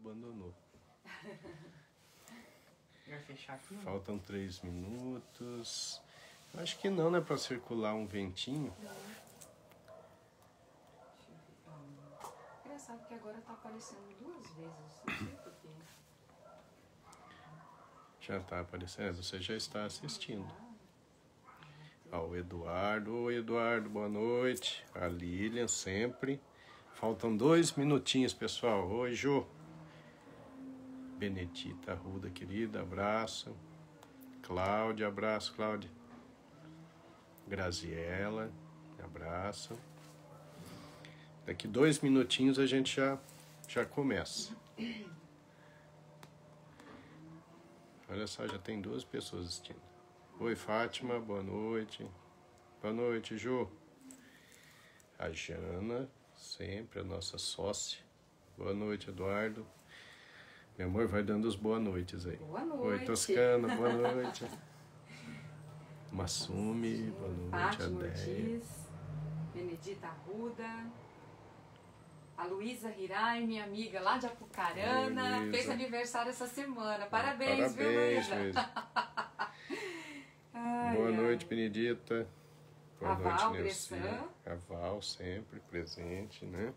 abandonou. Vai fechar aqui? Faltam 3 minutos. Acho que não, né? Para circular um ventinho. Engraçado que agora tá aparecendo 2 vezes. Não sei porquê. Já tá aparecendo? Você já está assistindo. Ó, o Eduardo. Oi, Eduardo, boa noite. A Lilian, sempre. Faltam 2 minutinhos, pessoal. Oi, Jô. Benedita Arruda, querida, abraço. Cláudia, abraço, Cláudia. Graziela, abraço. Daqui 2 minutinhos a gente já começa. Olha só, já tem 2 pessoas assistindo. Oi, Fátima, boa noite. Boa noite, Ju. A Jana, sempre a nossa sócia. Boa noite, Eduardo. Meu amor, vai dando os boa noites aí. Boa noite. Oi, Toscana, boa noite. Massumi, boa noite. Fátima Adéia. Ortiz, Benedita Arruda, a Luísa Hirai, minha amiga lá de Apucarana, Oi, fez Luísa. aniversário essa semana. Parabéns, viu, Luísa? Luísa. Ai, Boa ai. noite, Benedita. Boa A noite, Val Neuci. Bressan. A Val, sempre presente, né?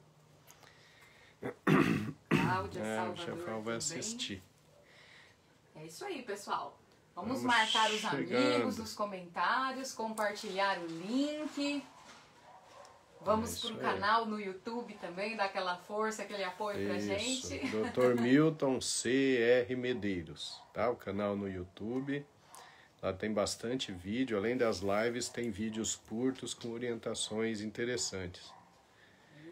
Cláudia O Salvador Chefão vai também. assistir. É isso aí, pessoal. Vamos Vamos marcar os chegando. amigos nos comentários, compartilhar o link. Vamos Isso pro aí. canal no YouTube também, dar aquela força, aquele apoio pra Isso, gente. Dr. Milton C.R. Medeiros, tá? O canal no YouTube. Lá tem bastante vídeo, além das lives, tem vídeos curtos com orientações interessantes.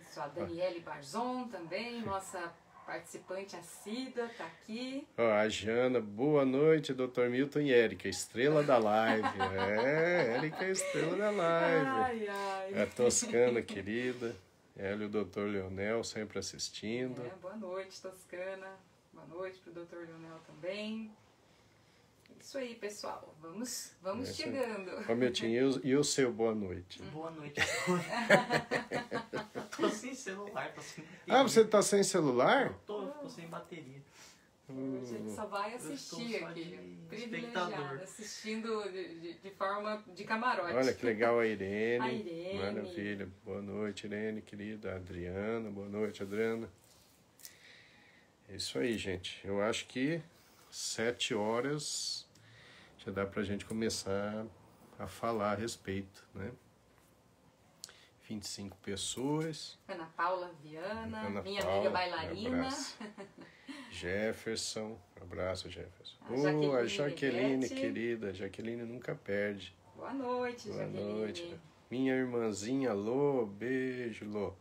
Isso, a Daniele Barzon também, nossa participante assídua, tá aqui. Ó, a Jana, boa noite, Dr. Milton e Érica, estrela da live. É, Érica é estrela da live. Ai, ai. A Toscana, querida. Ela e o Dr. Leonel sempre assistindo. É, boa noite, Toscana. Boa noite pro Dr. Leonel também. Isso aí, pessoal. Vamos Isso aí. chegando. Ó, Miltinho, e o seu boa noite? Boa noite. Tô sem celular, tô sem bateria. Ah, você tá sem celular? Tô sem bateria. A gente só vai estou assistir só aqui. de Privilegiada, espectador. assistindo de forma de camarote. Olha que legal a Irene. A Irene. Maravilha. Boa noite, Irene, querida. A Adriana. Boa noite, Adriana. É isso aí, gente. Eu acho que 7 horas já dá pra gente começar a falar a respeito, né? 25 pessoas. Ana Paula Viana, Ana minha Paula, amiga bailarina. abraço. Jefferson, abraço, Jefferson. A Jaqueline A Jaqueline, Neguete. querida. Jaqueline nunca perde. Boa noite, Boa Jaqueline. noite. Minha irmãzinha Lô, beijo, Lô.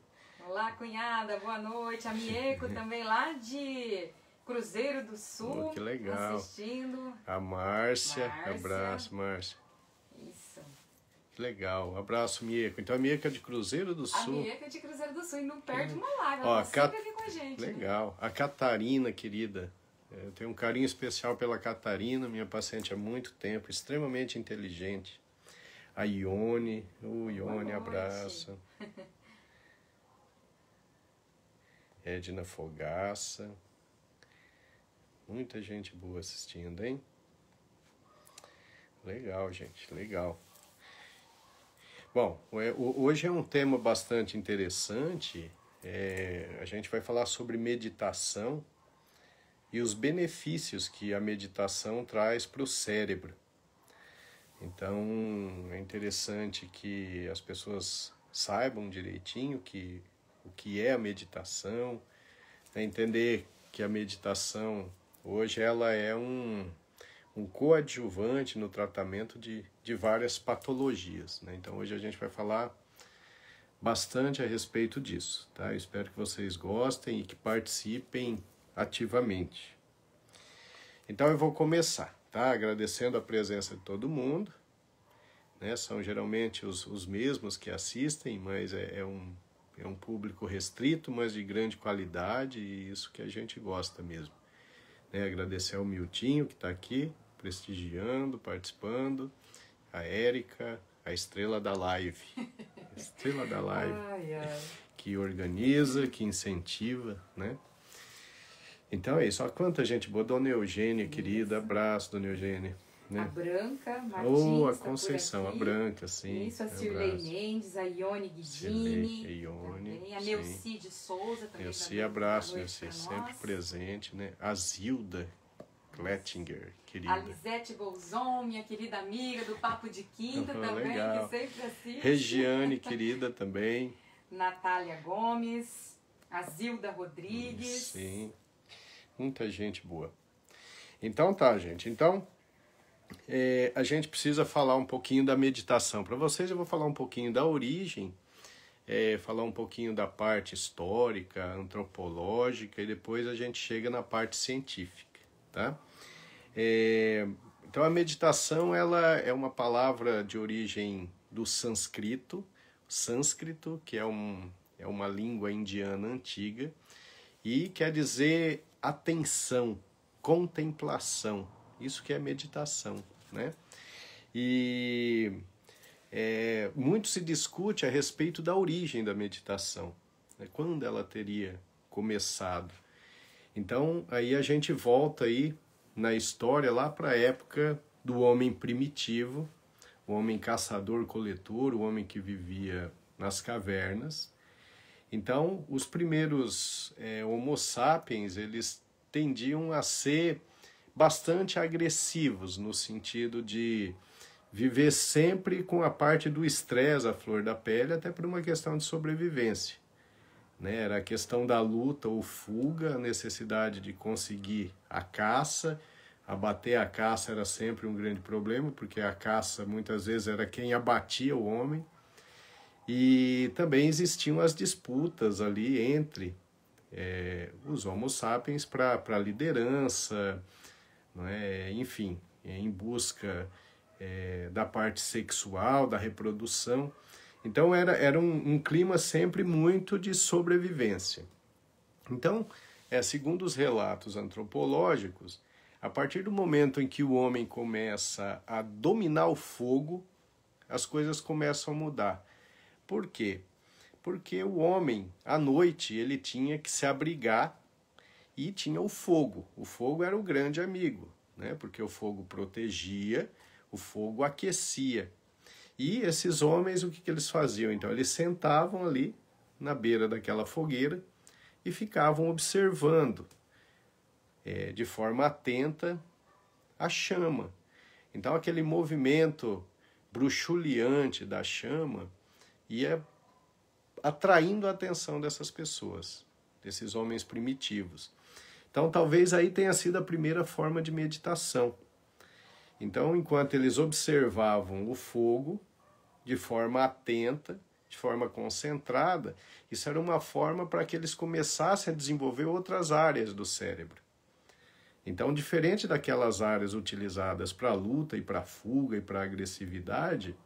Olá, cunhada, boa noite. A Mieco também lá de Cruzeiro do Sul. Oh, que legal. Assistindo. A Márcia, Márcia. abraço, Márcia. Isso. Que legal, abraço, Mieco. Então a Mieco é de Cruzeiro do A Sul. Mieco é de Cruzeiro do Sul e não perde uma live. Ó, Ela tá sempre aqui com a gente. Né? Legal. A Catarina, querida. Eu tenho um carinho especial pela Catarina, minha paciente há muito tempo, extremamente inteligente. A Ione, Ione, noite. abraço. Edna Fogaça. Muita gente boa assistindo, hein? Legal, gente, legal. Bom, hoje é um tema bastante interessante. A gente vai falar sobre meditação e os benefícios que a meditação traz para o cérebro. Então, é interessante que as pessoas saibam direitinho o que é a meditação, entender que a meditação hoje ela é um coadjuvante no tratamento de várias patologias, né? Então hoje a gente vai falar bastante a respeito disso, tá? Eu espero que vocês gostem e que participem ativamente. Então eu vou começar, tá? Agradecendo a presença de todo mundo, né? São geralmente os mesmos que assistem, mas é um público restrito, mas de grande qualidade, e isso que a gente gosta mesmo. Né? Agradecer ao Miltinho, que está aqui, prestigiando, participando, a Érica, a estrela da live. Estrela da live, Ai, ai. que organiza, que incentiva, né? Então é isso. Olha quanta gente boa. Dona Eugênia, querida. Abraço, Dona Eugênia. A Né? Branca Martins. Oh, a tá por Conceição, a aqui. Branca, sim. Isso, a Cirlei Abraço. Mendes, a Ione Guidini. Cirlei, Ione, também, a sim. Neuci de Souza também. Neuci, dando abraço, boa noite Neuci, pra sempre nós. presente, né? A Zilda Klettinger, A querida. Lisete Bolzon, minha querida amiga do Papo de Quinta também, Legal. que sempre assiste. Regiane, querida, também. Natália Gomes, a Zilda Rodrigues. Sim, muita gente boa. Então tá, gente. Então, a gente precisa falar um pouquinho da meditação. Para vocês eu vou falar um pouquinho da origem, falar um pouquinho da parte histórica, antropológica, e depois a gente chega na parte científica, tá? Então a meditação ela é uma palavra de origem do sânscrito, que é uma língua indiana antiga, e quer dizer atenção, contemplação. Isso que é meditação, né? E muito se discute a respeito da origem da meditação, né? Quando ela teria começado. Então, aí a gente volta aí na história lá para a época do homem primitivo, o homem caçador-coletor, o homem que vivia nas cavernas. Então, os primeiros Homo sapiens, eles tendiam a ser bastante agressivos, no sentido de viver sempre com a parte do estresse à flor da pele, até por uma questão de sobrevivência, né? Era a questão da luta ou fuga, a necessidade de conseguir a caça. Abater a caça era sempre um grande problema, porque a caça muitas vezes era quem abatia o homem. E também existiam as disputas ali entre os Homo sapiens para liderança, não é? Enfim, em busca da parte sexual, da reprodução. Então era um clima sempre muito de sobrevivência. Então, segundo os relatos antropológicos, a partir do momento em que o homem começa a dominar o fogo, as coisas começam a mudar. Por quê? Porque o homem, à noite, ele tinha que se abrigar e tinha o fogo. O fogo era o grande amigo, né? Porque o fogo protegia, o fogo aquecia. E esses homens, o que eles faziam? Então, eles sentavam ali na beira daquela fogueira e ficavam observando de forma atenta a chama. Então, aquele movimento bruxuleante da chama ia atraindo a atenção dessas pessoas, desses homens primitivos. Então, talvez aí tenha sido a primeira forma de meditação. Então, enquanto eles observavam o fogo de forma atenta, de forma concentrada, isso era uma forma para que eles começassem a desenvolver outras áreas do cérebro. Então, diferente daquelas áreas utilizadas para a luta e para a fuga e para a agressividade,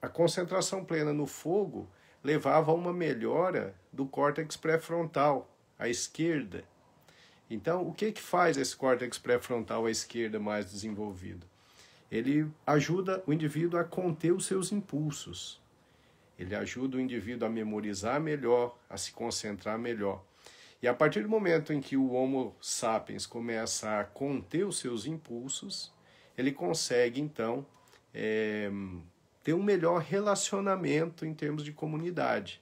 a concentração plena no fogo levava a uma melhora do córtex pré-frontal, à esquerda. Então, o que faz esse córtex pré-frontal à esquerda mais desenvolvido? Ele ajuda o indivíduo a conter os seus impulsos. Ele ajuda o indivíduo a memorizar melhor, a se concentrar melhor. E a partir do momento em que o Homo sapiens começa a conter os seus impulsos, ele consegue, então, ter um melhor relacionamento em termos de comunidade.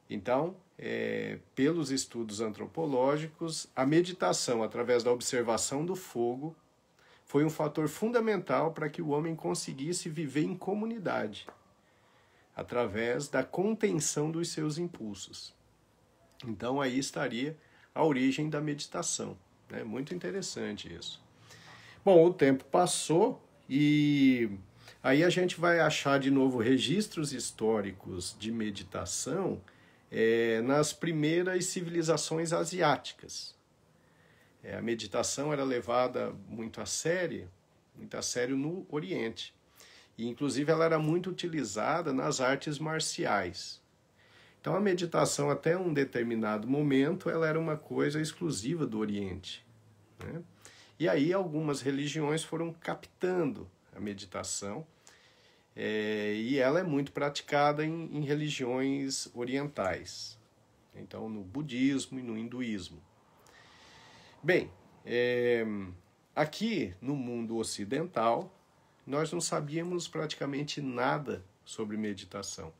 Então, pelos estudos antropológicos, a meditação através da observação do fogo foi um fator fundamental para que o homem conseguisse viver em comunidade, através da contenção dos seus impulsos. Então aí estaria a origem da meditação, né? Muito interessante isso. Bom, o tempo passou e aí a gente vai achar de novo registros históricos de meditação nas primeiras civilizações asiáticas. A meditação era levada muito a sério no Oriente. E, inclusive, ela era muito utilizada nas artes marciais. Então, a meditação, até um determinado momento, ela era uma coisa exclusiva do Oriente, né? E aí, algumas religiões foram captando a meditação, e ela é muito praticada em religiões orientais. Então, no budismo e no hinduísmo. Bem, aqui no mundo ocidental, nós não sabíamos praticamente nada sobre meditação.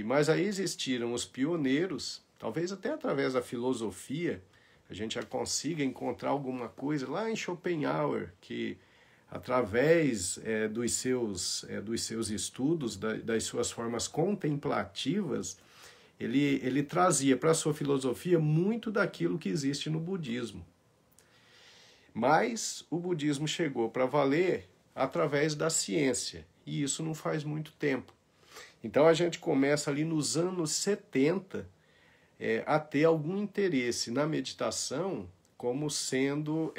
Mas aí existiram os pioneiros, talvez até através da filosofia, a gente já consiga encontrar alguma coisa lá em Schopenhauer, que através dos seus estudos, das suas formas contemplativas, ele trazia para a sua filosofia muito daquilo que existe no budismo. Mas o budismo chegou para valer através da ciência, e isso não faz muito tempo. Então a gente começa ali nos anos 70 a ter algum interesse na meditação como sendo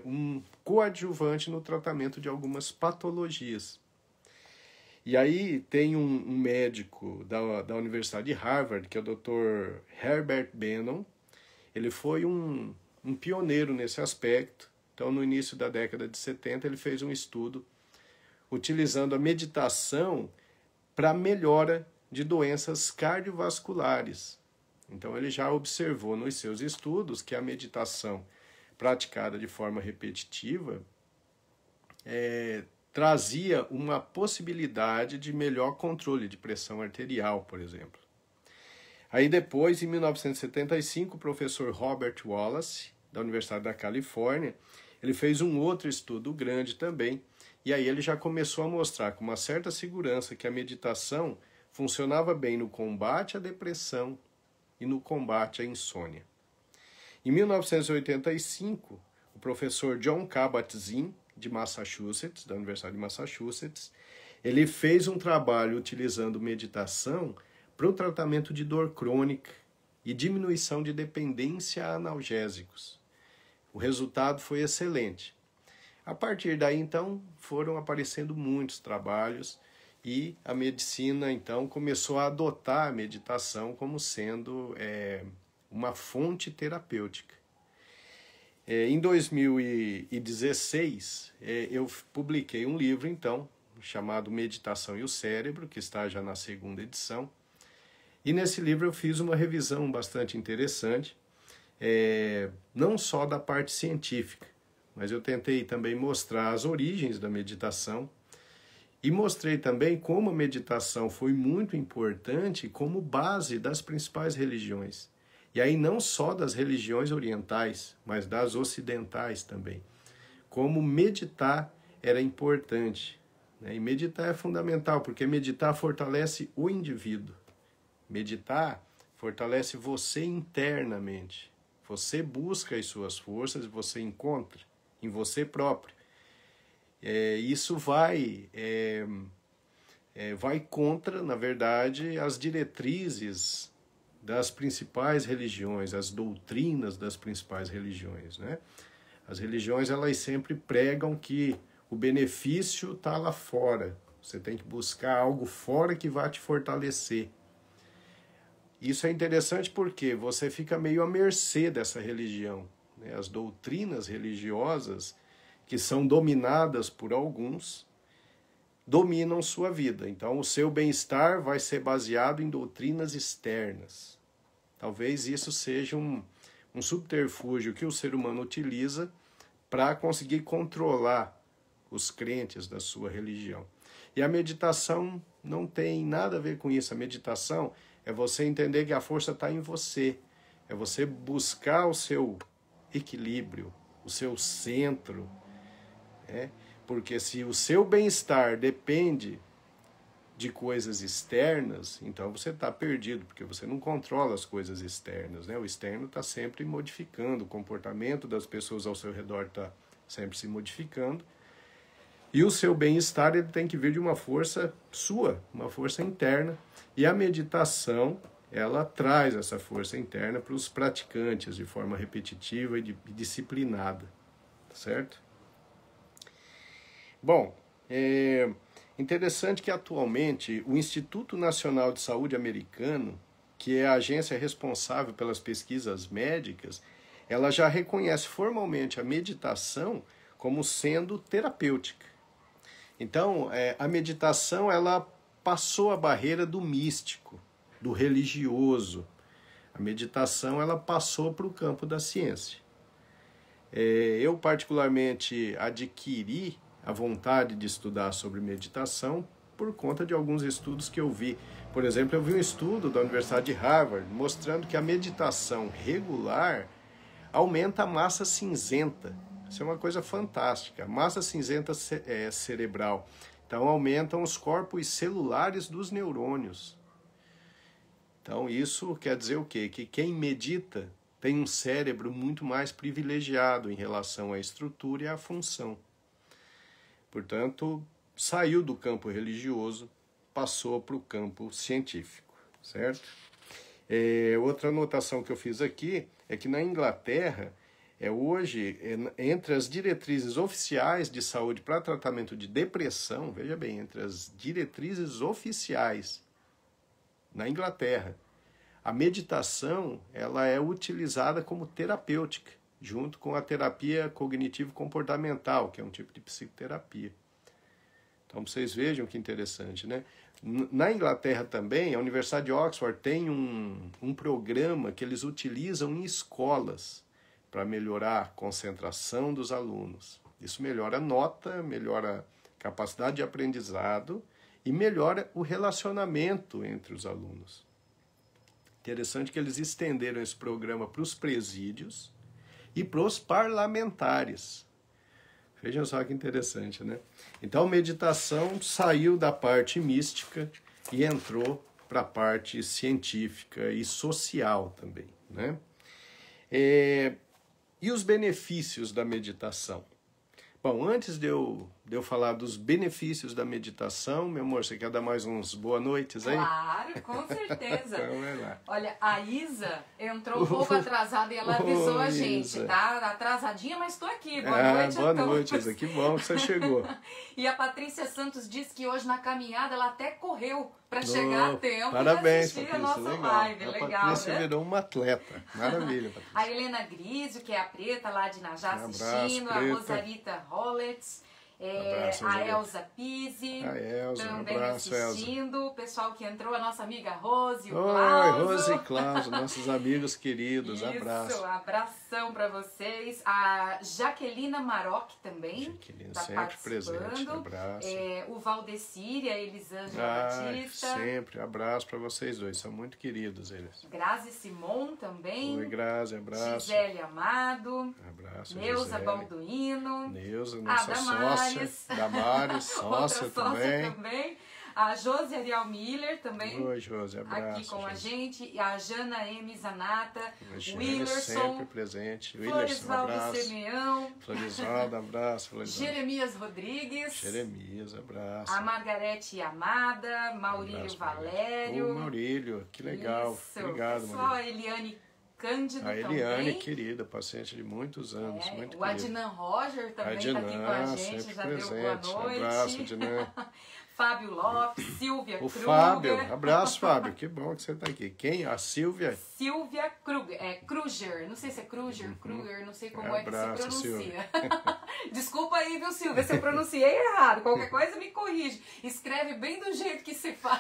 um coadjuvante no tratamento de algumas patologias. E aí tem um médico da Universidade de Harvard, que é o Dr. Herbert Bennon. Ele foi um pioneiro nesse aspecto. Então, no início da década de 70, ele fez um estudo utilizando a meditação para melhora de doenças cardiovasculares. Então, ele já observou nos seus estudos que a meditação praticada de forma repetitiva trazia uma possibilidade de melhor controle de pressão arterial, por exemplo. Aí depois, em 1975, o professor Robert Wallace, da Universidade da Califórnia, ele fez um outro estudo grande também, e aí ele já começou a mostrar com uma certa segurança que a meditação funcionava bem no combate à depressão e no combate à insônia. Em 1985, o professor John Kabat-Zinn, de Massachusetts, da Universidade de Massachusetts, ele fez um trabalho utilizando meditação para o tratamento de dor crônica e diminuição de dependência a analgésicos. O resultado foi excelente. A partir daí, então, foram aparecendo muitos trabalhos e a medicina, então, começou a adotar a meditação como sendo uma fonte terapêutica. Em 2016, eu publiquei um livro, então, chamado Meditação e o Cérebro, que está já na 2ª edição. E nesse livro eu fiz uma revisão bastante interessante, não só da parte científica, mas eu tentei também mostrar as origens da meditação e mostrei também como a meditação foi muito importante como base das principais religiões. E aí não só das religiões orientais, mas das ocidentais também. Como meditar era importante. Né? E meditar é fundamental, porque meditar fortalece o indivíduo. Meditar fortalece você internamente. Você busca as suas forças e você encontra em você próprio. Isso vai contra, na verdade, as diretrizes das principais religiões, as doutrinas das principais religiões, né? As religiões, elas sempre pregam que o benefício está lá fora. Você tem que buscar algo fora que vai te fortalecer. Isso é interessante porque você fica meio à mercê dessa religião, né? As doutrinas religiosas, que são dominadas por alguns, dominam sua vida. Então, o seu bem-estar vai ser baseado em doutrinas externas. Talvez isso seja um subterfúgio que o ser humano utiliza para conseguir controlar os crentes da sua religião. E a meditação não tem nada a ver com isso. A meditação é você entender que a força está em você. É você buscar o seu equilíbrio, o seu centro. Porque se o seu bem-estar depende de coisas externas, então você está perdido, porque você não controla as coisas externas, né? O externo está sempre modificando, o comportamento das pessoas ao seu redor está sempre se modificando, e o seu bem-estar ele tem que vir de uma força sua, uma força interna, e a meditação, ela traz essa força interna para os praticantes de forma repetitiva e disciplinada, certo? Bom, interessante que atualmente o Instituto Nacional de Saúde americano, que é a agência responsável pelas pesquisas médicas, ela já reconhece formalmente a meditação como sendo terapêutica. Então, a meditação ela passou a barreira do místico, do religioso, A meditação ela passou para o campo da ciência. Eu particularmente adquiri a vontade de estudar sobre meditação por conta de alguns estudos que eu vi. Por exemplo, eu vi um estudo da Universidade de Harvard mostrando que a meditação regular aumenta a massa cinzenta. Isso é uma coisa fantástica. A massa cinzenta cerebral. Então, aumentam os corpos celulares dos neurônios. Então, isso quer dizer o quê? Que quem medita tem um cérebro muito mais privilegiado em relação à estrutura e à função. Portanto, saiu do campo religioso, passou para o campo científico, certo? Outra anotação que eu fiz aqui é que na Inglaterra, hoje, entre as diretrizes oficiais de saúde para tratamento de depressão, veja bem, entre as diretrizes oficiais na Inglaterra, a meditação ela é utilizada como terapêutica, junto com a terapia cognitivo-comportamental, que é um tipo de psicoterapia. Então, vocês vejam que interessante, né? Na Inglaterra também, a Universidade de Oxford tem um programa que eles utilizam em escolas para melhorar a concentração dos alunos. Isso melhora a nota, melhora a capacidade de aprendizado e melhora o relacionamento entre os alunos. Interessante que eles estenderam esse programa para os presídios e para os parlamentares. Vejam só que interessante, né? Então, a meditação saiu da parte mística e entrou para a parte científica e social também, né? E os benefícios da meditação? Bom, antes de eu falar dos benefícios da meditação, meu amor, você quer dar mais uns boa noites aí? Claro, com certeza. Então, vai lá. Olha, a Isa entrou um pouco atrasada e ela avisou a gente, Isa. tá? Atrasadinha, mas estou aqui. Boa noite Boa a todos. noite, Isa. Que bom que você chegou. E a Patrícia Santos disse que hoje na caminhada ela até correu para chegar a tempo Parabéns, de assistir Patrícia. a nossa Legal. live. A Legal, Patrícia né? virou uma atleta. Maravilha, Patrícia. A Helena Grisio, que é a preta lá de Najá Um abraço, assistindo, a preta. Rosarita Rollets, Abraço, a Rosarita. Elza Pizzi, A Elza, um também abraço, Elza. assistindo, o pessoal que entrou, a nossa amiga Rose, o Oi, Cláudio. Rose e Cláudio, nossos amigos queridos. Isso, Abraço. abração para vocês. A Jaquelina Maroc também Jaqueline, está sempre presente. participando. Abraço. O Valdecir e a Elisângela Batista. Sempre. Abraço para vocês dois. São muito queridos eles. Grazi Simon também. Oi, Grazi. Abraço. Gisele Amado. Abraço, Neuza Gisele. Balduino. Neuza, nossa Damares. sócia. Damares, sócia Outra sócia também. A Josi Ariel Miller também. Oi, Josi. Abraço. Aqui com a Josi. gente. E a Jana M. Zanata. A Jane Willerson. sempre presente. Willerson, Floresvaldo abraço. Simeão. Floresvaldo, abraço. Floresvaldo. Jeremias Rodrigues. Jeremias, abraço. A Margarete Amada. Maurílio Abraço, Valério. Ô, Maurílio, que legal. Isso. Obrigado, Pessoal, Maurílio. a Eliane Cândido A Eliane, também. querida, paciente de muitos anos, muito O querida. Adnan Roger também está aqui com a gente, sempre já presente. deu boa noite. Abraço, Adnan. Fábio Lopes, Silvia O Kruger. Fábio, abraço, Fábio, que bom que você está aqui. Quem? A Silvia? Silvia Kruger, Kruger, não sei se é Kruger, Kruger, não sei como Abraço, é que se pronuncia. Desculpa aí, viu, Silvia, se eu pronunciei errado, qualquer coisa me corrige. Escreve bem do jeito que se fala,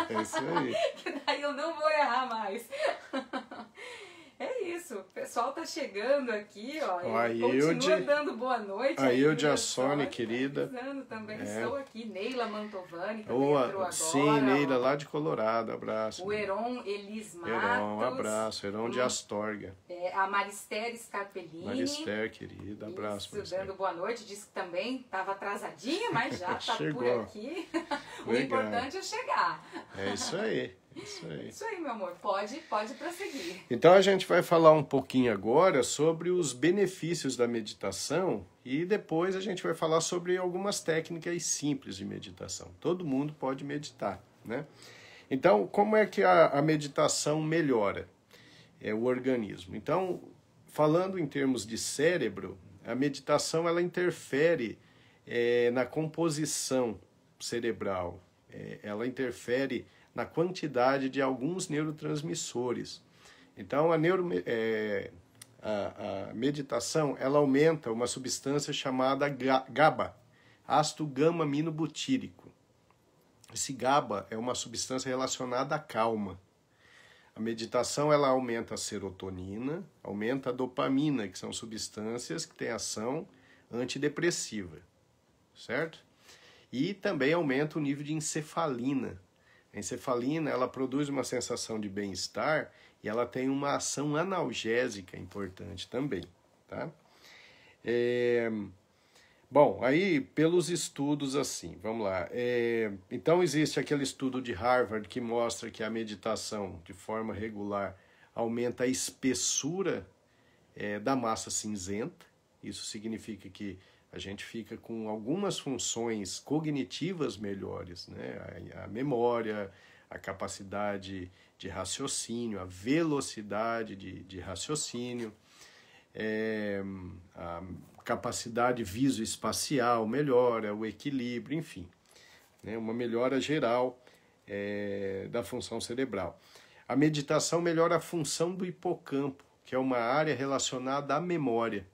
É isso aí. que daí eu não vou errar mais. É isso, o pessoal tá chegando aqui, ó. Ó, a e continua Hilde- dando boa noite. a Hilde Hilda Assone, Sônia, querida. avisando também, É. estou aqui. Neila Mantovani também Ô, entrou agora. sim, Neila, ó. lá de Colorado, abraço. O Heron Elis Matos. Heron, abraço. Heron de Astorga. A Marister Scarpellini. Marister, querida, abraço. Isso, Marister. dando boa noite. Disse que também estava atrasadinha, mas já está por Chegou. aqui. O Legal. importante é chegar. É isso aí, isso aí. Isso aí, meu amor. Pode prosseguir. Então a gente vai falar um pouquinho agora sobre os benefícios da meditação e depois a gente vai falar sobre algumas técnicas simples de meditação. Todo mundo pode meditar, né? Então, como é que a meditação melhora o organismo? Então, falando em termos de cérebro, a meditação ela interfere na composição cerebral, ela interfere na quantidade de alguns neurotransmissores. Então, a meditação ela aumenta uma substância chamada GABA, ácido gama-aminobutírico. Esse GABA é uma substância relacionada à calma. A meditação ela aumenta a serotonina, aumenta a dopamina, que são substâncias que têm ação antidepressiva, certo? E também aumenta o nível de encefalina. A encefalina ela produz uma sensação de bem-estar e ela tem uma ação analgésica importante também, tá? Bom, aí pelos estudos assim, vamos lá. Então existe aquele estudo de Harvard que mostra que a meditação de forma regular aumenta a espessura da massa cinzenta. Isso significa que a gente fica com algumas funções cognitivas melhores, né? A memória, a capacidade de raciocínio, a velocidade de raciocínio, a capacidade visoespacial melhora, o equilíbrio, enfim, né? Uma melhora geral da função cerebral. A meditação melhora a função do hipocampo, que é uma área relacionada à memória.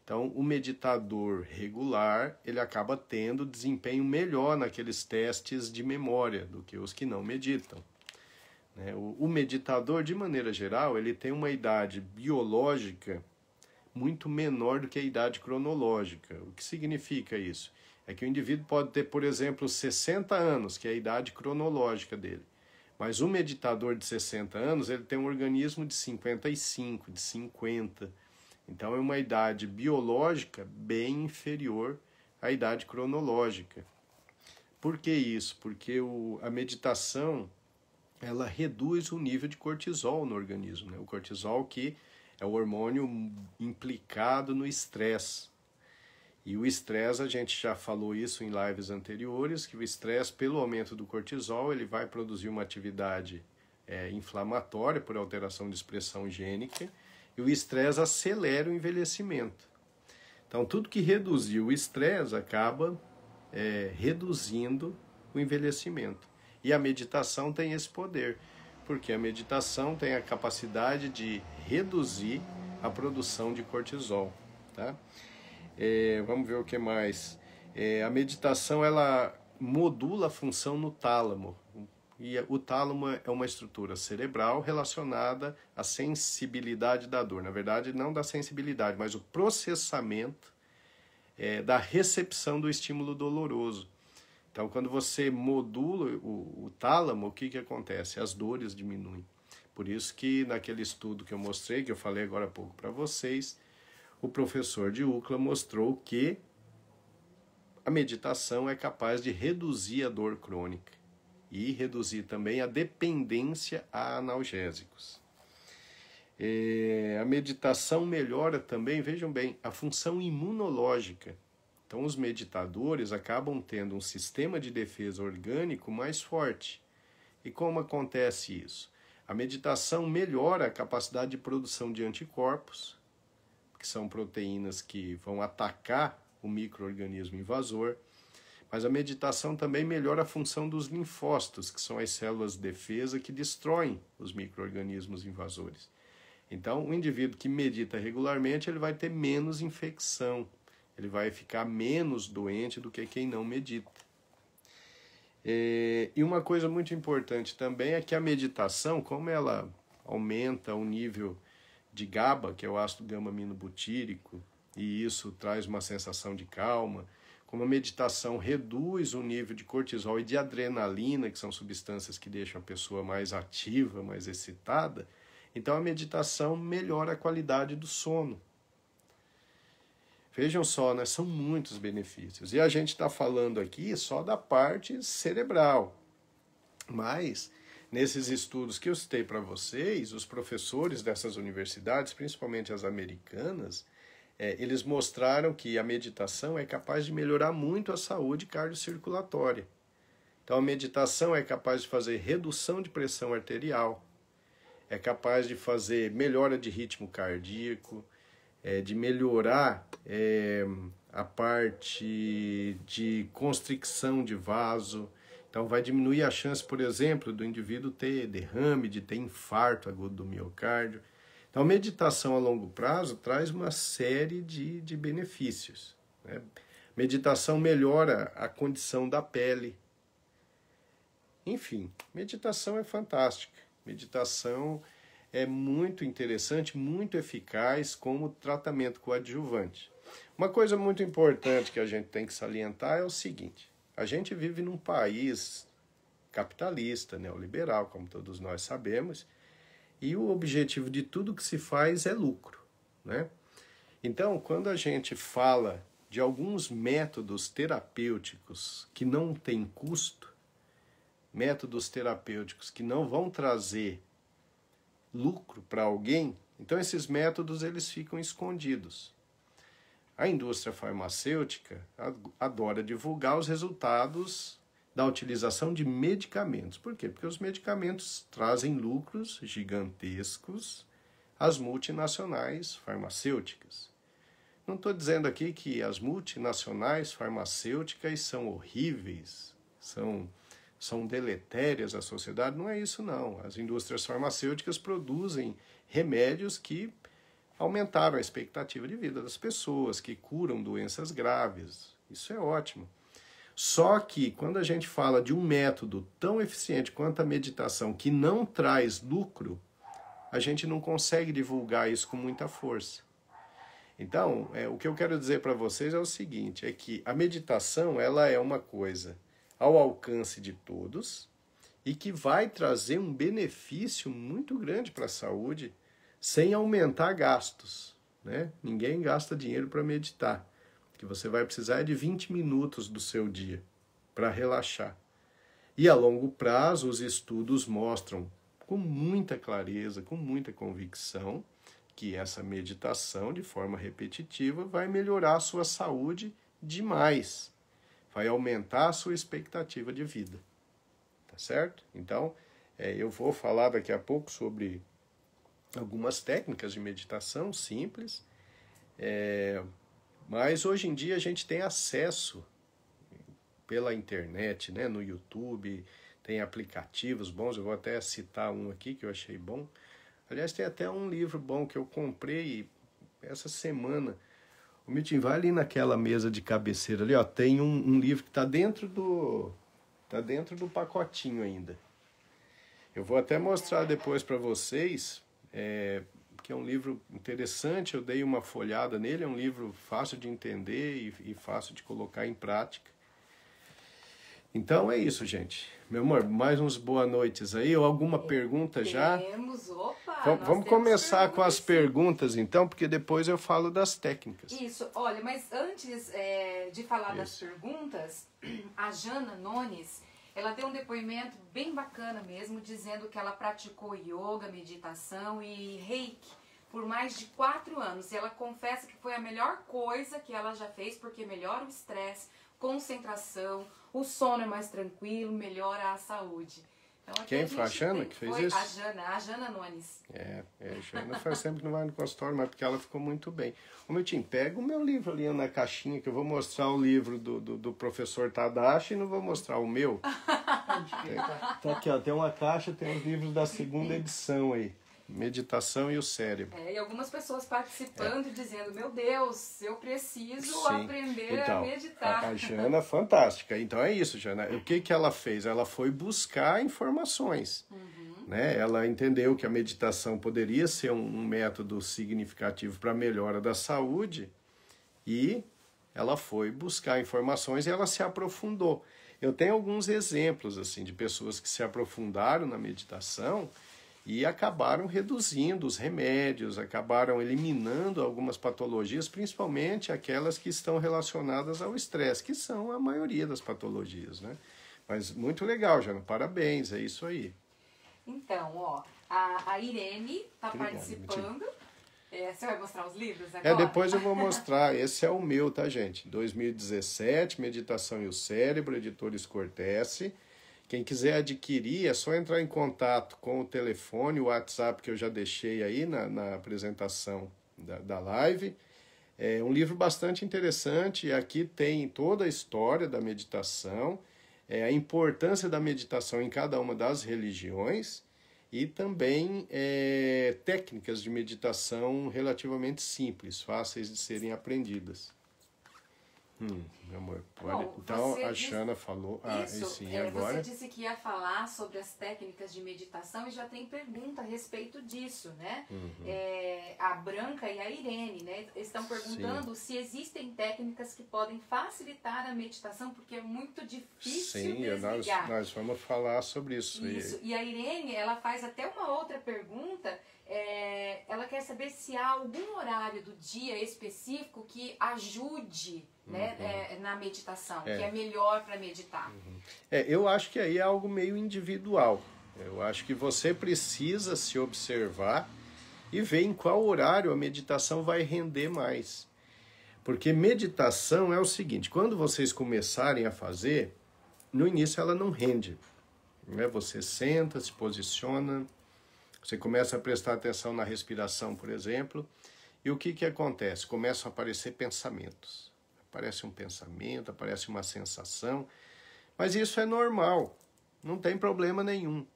Então, o meditador regular, ele acaba tendo desempenho melhor naqueles testes de memória do que os que não meditam. O meditador, de maneira geral, ele tem uma idade biológica muito menor do que a idade cronológica. O que significa isso? É que o indivíduo pode ter, por exemplo, 60 anos, que é a idade cronológica dele. Mas o meditador de 60 anos, ele tem um organismo de 55, de 50. Então, é uma idade biológica bem inferior à idade cronológica. Por que isso? Porque a meditação ela reduz o nível de cortisol no organismo, né? O cortisol que é o hormônio implicado no estresse. E o estresse, a gente já falou isso em lives anteriores, que o estresse, pelo aumento do cortisol, ele vai produzir uma atividade inflamatória por alteração de expressão gênica, e o estresse acelera o envelhecimento. Então, tudo que reduzir o estresse acaba reduzindo o envelhecimento. E a meditação tem esse poder, porque a meditação tem a capacidade de reduzir a produção de cortisol, tá? Vamos ver o que mais. A meditação ela modula a função no tálamo. E o tálamo é uma estrutura cerebral relacionada à sensibilidade da dor. Na verdade, não da sensibilidade, mas o processamento da recepção do estímulo doloroso. Então, quando você modula o tálamo, o que acontece? As dores diminuem. Por isso que naquele estudo que eu mostrei, que eu falei agora há pouco para vocês, o professor de UCLA mostrou que a meditação é capaz de reduzir a dor crônica e reduzir também a dependência a analgésicos. A meditação melhora também, vejam bem, a função imunológica. Então, os meditadores acabam tendo um sistema de defesa orgânico mais forte. E como acontece isso? A meditação melhora a capacidade de produção de anticorpos, que são proteínas que vão atacar o micro-organismo invasor. Mas a meditação também melhora a função dos linfócitos, que são as células de defesa que destroem os micro-organismos invasores. Então, o indivíduo que medita regularmente, ele vai ter menos infecção. Ele vai ficar menos doente do que quem não medita. E uma coisa muito importante também é que a meditação, como ela aumenta o nível de GABA, que é o ácido gama-aminobutírico, e isso traz uma sensação de calma, como a meditação reduz o nível de cortisol e de adrenalina, que são substâncias que deixam a pessoa mais ativa, mais excitada, então a meditação melhora a qualidade do sono. Vejam só, né? São muitos benefícios. E a gente está falando aqui só da parte cerebral. Mas, nesses estudos que eu citei para vocês, os professores dessas universidades, principalmente as americanas, eles mostraram que a meditação é capaz de melhorar muito a saúde cardiocirculatória. Então, a meditação é capaz de fazer redução de pressão arterial, é capaz de fazer melhora de ritmo cardíaco, de melhorar a parte de constricção de vaso. Então, vai diminuir a chance, por exemplo, do indivíduo ter derrame, de ter infarto agudo do miocárdio. Então, a meditação a longo prazo traz uma série de benefícios, né? Meditação melhora a condição da pele. Enfim, meditação é fantástica. Meditação é muito interessante, muito eficaz como tratamento coadjuvante. Uma coisa muito importante que a gente tem que salientar é o seguinte: a gente vive num país capitalista, neoliberal, como todos nós sabemos, e o objetivo de tudo que se faz é lucro, né? Então, quando a gente fala de alguns métodos terapêuticos que não têm custo, métodos terapêuticos que não vão trazer lucro para alguém, então esses métodos eles ficam escondidos. A indústria farmacêutica adora divulgar os resultados da utilização de medicamentos. Por quê? Porque os medicamentos trazem lucros gigantescos às multinacionais farmacêuticas. Não estou dizendo aqui que as multinacionais farmacêuticas são horríveis, são deletérias à sociedade, não é isso não. As indústrias farmacêuticas produzem remédios que aumentaram a expectativa de vida das pessoas, que curam doenças graves. Isso é ótimo. Só que quando a gente fala de um método tão eficiente quanto a meditação, que não traz lucro, a gente não consegue divulgar isso com muita força. Então, o que eu quero dizer para vocês é o seguinte, é que a meditação ela é uma coisa ao alcance de todos e que vai trazer um benefício muito grande para a saúde sem aumentar gastos, né? Ninguém gasta dinheiro para meditar. O que você vai precisar é de 20 minutos do seu dia para relaxar. E a longo prazo, os estudos mostram com muita clareza, com muita convicção, que essa meditação, de forma repetitiva, vai melhorar a sua saúde demais. Vai aumentar a sua expectativa de vida. Tá certo? Então, eu vou falar daqui a pouco sobre algumas técnicas de meditação simples, mas hoje em dia a gente tem acesso pela internet, né, no YouTube, tem aplicativos bons, eu vou até citar um aqui que eu achei bom. Aliás, tem até um livro bom que eu comprei essa semana. O Milton, vai ali naquela mesa de cabeceira ali, ó, tem um livro que está dentro do pacotinho ainda. Eu vou até mostrar depois para vocês, que é um livro interessante, eu dei uma folhada nele, é um livro fácil de entender e fácil de colocar em prática. Então é isso, gente. Meu amor, mais uns boa noites aí, ou alguma pergunta já? Vamos começar com as perguntas então, porque depois eu falo das técnicas. Isso, olha, mas antes de falar das perguntas, a Jana Nunes, ela deu um depoimento bem bacana mesmo, dizendo que ela praticou yoga, meditação e reiki por mais de 4 anos. E ela confessa que foi a melhor coisa que ela já fez, porque melhora o estresse, concentração, o sono é mais tranquilo, melhora a saúde. Então, quem foi a Jana que fez isso? A Jana Nunes. A Jana faz tempo que não vai no consultório, mas porque ela ficou muito bem. Ô Milton, pega o meu livro ali na caixinha, que eu vou mostrar o livro do professor Tadashi e não vou mostrar o meu. Tá aqui, ó, tem uma caixa, tem os livros da 2ª edição aí. Meditação e o cérebro. E algumas pessoas participando, dizendo, meu Deus, eu preciso aprender a meditar. A Jana, fantástica. Então é isso, Jana. O que ela fez? Ela foi buscar informações. Né? Ela entendeu que a meditação poderia ser um método significativo para a melhora da saúde e ela foi buscar informações e ela se aprofundou. Eu tenho alguns exemplos assim de pessoas que se aprofundaram na meditação e acabaram reduzindo os remédios, acabaram eliminando algumas patologias, principalmente aquelas que estão relacionadas ao estresse, que são a maioria das patologias, né? Mas muito legal, Jana, parabéns, é isso aí. Então, ó, a Irene está participando. Você vai mostrar os livros agora? Depois eu vou mostrar. Esse é o meu, tá, gente? 2017, Meditação e o Cérebro, Editores Cortese. Quem quiser adquirir, é só entrar em contato com o telefone, o WhatsApp que eu já deixei aí na apresentação da live. É um livro bastante interessante. Aqui tem toda a história da meditação, a importância da meditação em cada uma das religiões e também técnicas de meditação relativamente simples, fáceis de serem aprendidas. Meu amor, pode. Bom, Então você a disse- Xana falou. Isso, E sim, agora. você disse que ia falar sobre as técnicas de meditação e já tem pergunta a respeito disso, né? A Branca e a Irene, né? Estão perguntando se existem técnicas que podem facilitar a meditação, porque é muito difícil Sim, desligar. nós vamos falar sobre isso. Isso. E a Irene, ela faz até uma outra pergunta. Ela quer saber se há algum horário do dia específico que ajude, né, na meditação, que é melhor para meditar. Eu acho que aí é algo meio individual. Eu acho que você precisa se observar e ver em qual horário a meditação vai render mais. Porque meditação é o seguinte, quando vocês começarem a fazer, no início ela não rende. Né? Você senta, se posiciona, você começa a prestar atenção na respiração, por exemplo, e o que acontece? Começam a aparecer pensamentos. Aparece um pensamento, aparece uma sensação, mas isso é normal, não tem problema nenhum.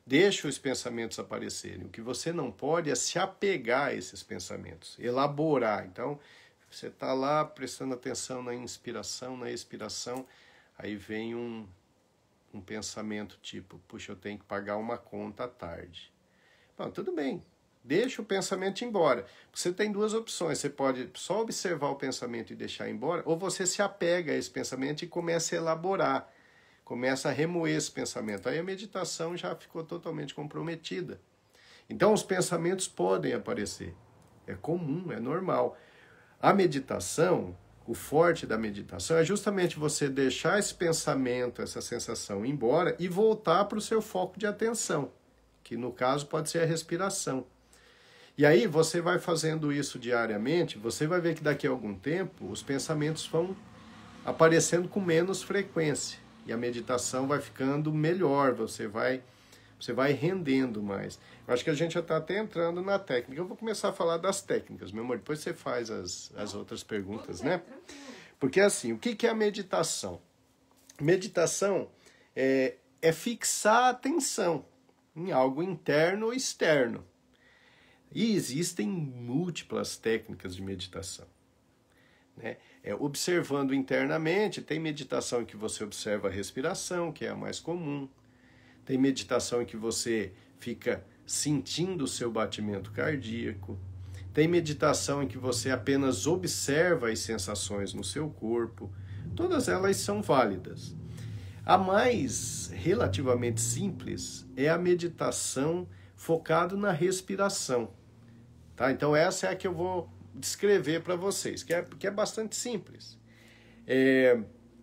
Deixa os pensamentos aparecerem. O que você não pode é se apegar a esses pensamentos, elaborar. Então, você está lá prestando atenção na inspiração, na expiração, aí vem um pensamento tipo, puxa, eu tenho que pagar uma conta à tarde. Bom, tudo bem, deixa o pensamento ir embora. Você tem duas opções, você pode só observar o pensamento e deixar ir embora, ou você se apega a esse pensamento e começa a elaborar, começa a remoer esse pensamento. Aí a meditação já ficou totalmente comprometida. Então os pensamentos podem aparecer, é comum, é normal. A meditação, o forte da meditação é justamente você deixar esse pensamento, essa sensação ir embora e voltar para o seu foco de atenção, que no caso pode ser a respiração. E aí você vai fazendo isso diariamente, você vai ver que daqui a algum tempo os pensamentos vão aparecendo com menos frequência e a meditação vai ficando melhor, você vai rendendo mais. Eu acho que a gente já está até entrando na técnica. Eu vou começar a falar das técnicas, meu amor, depois você faz as outras perguntas, né? Porque assim, o que é a meditação? Meditação é fixar a atenção em algo interno ou externo. E existem múltiplas técnicas de meditação. Né? Observando internamente, tem meditação em que você observa a respiração, que é a mais comum. Tem meditação em que você fica sentindo o seu batimento cardíaco. Tem meditação em que você apenas observa as sensações no seu corpo. Todas elas são válidas. A mais relativamente simples é a meditação focada na respiração. Tá? Então essa é a que eu vou descrever para vocês, que é bastante simples.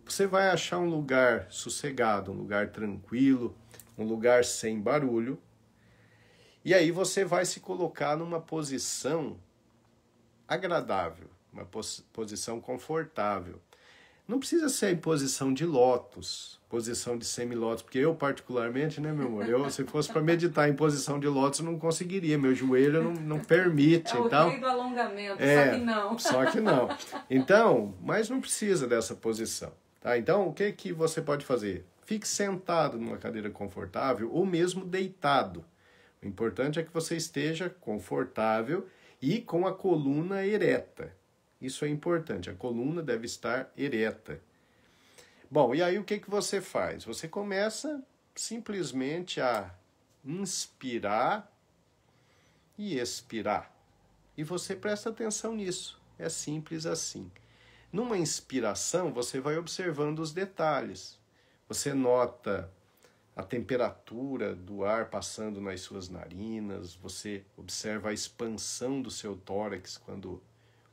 Você vai achar um lugar sossegado, um lugar tranquilo, um lugar sem barulho, e aí você vai se colocar numa posição agradável, uma posição confortável. Não precisa ser em posição de lótus, posição de semilótus, porque eu particularmente, né, meu amor, se fosse para meditar em posição de lótus, eu não conseguiria, meu joelho não permite. É o então, rei do alongamento, só que não. Só que não. Então, mas não precisa dessa posição. Tá? Então, o que você pode fazer? Fique sentado numa cadeira confortável ou mesmo deitado. O importante é que você esteja confortável e com a coluna ereta. Isso é importante, a coluna deve estar ereta. Bom, e aí o que você faz? Você começa simplesmente a inspirar e expirar. E você presta atenção nisso. É simples assim. Numa inspiração, você vai observando os detalhes. Você nota a temperatura do ar passando nas suas narinas, você observa a expansão do seu tórax quando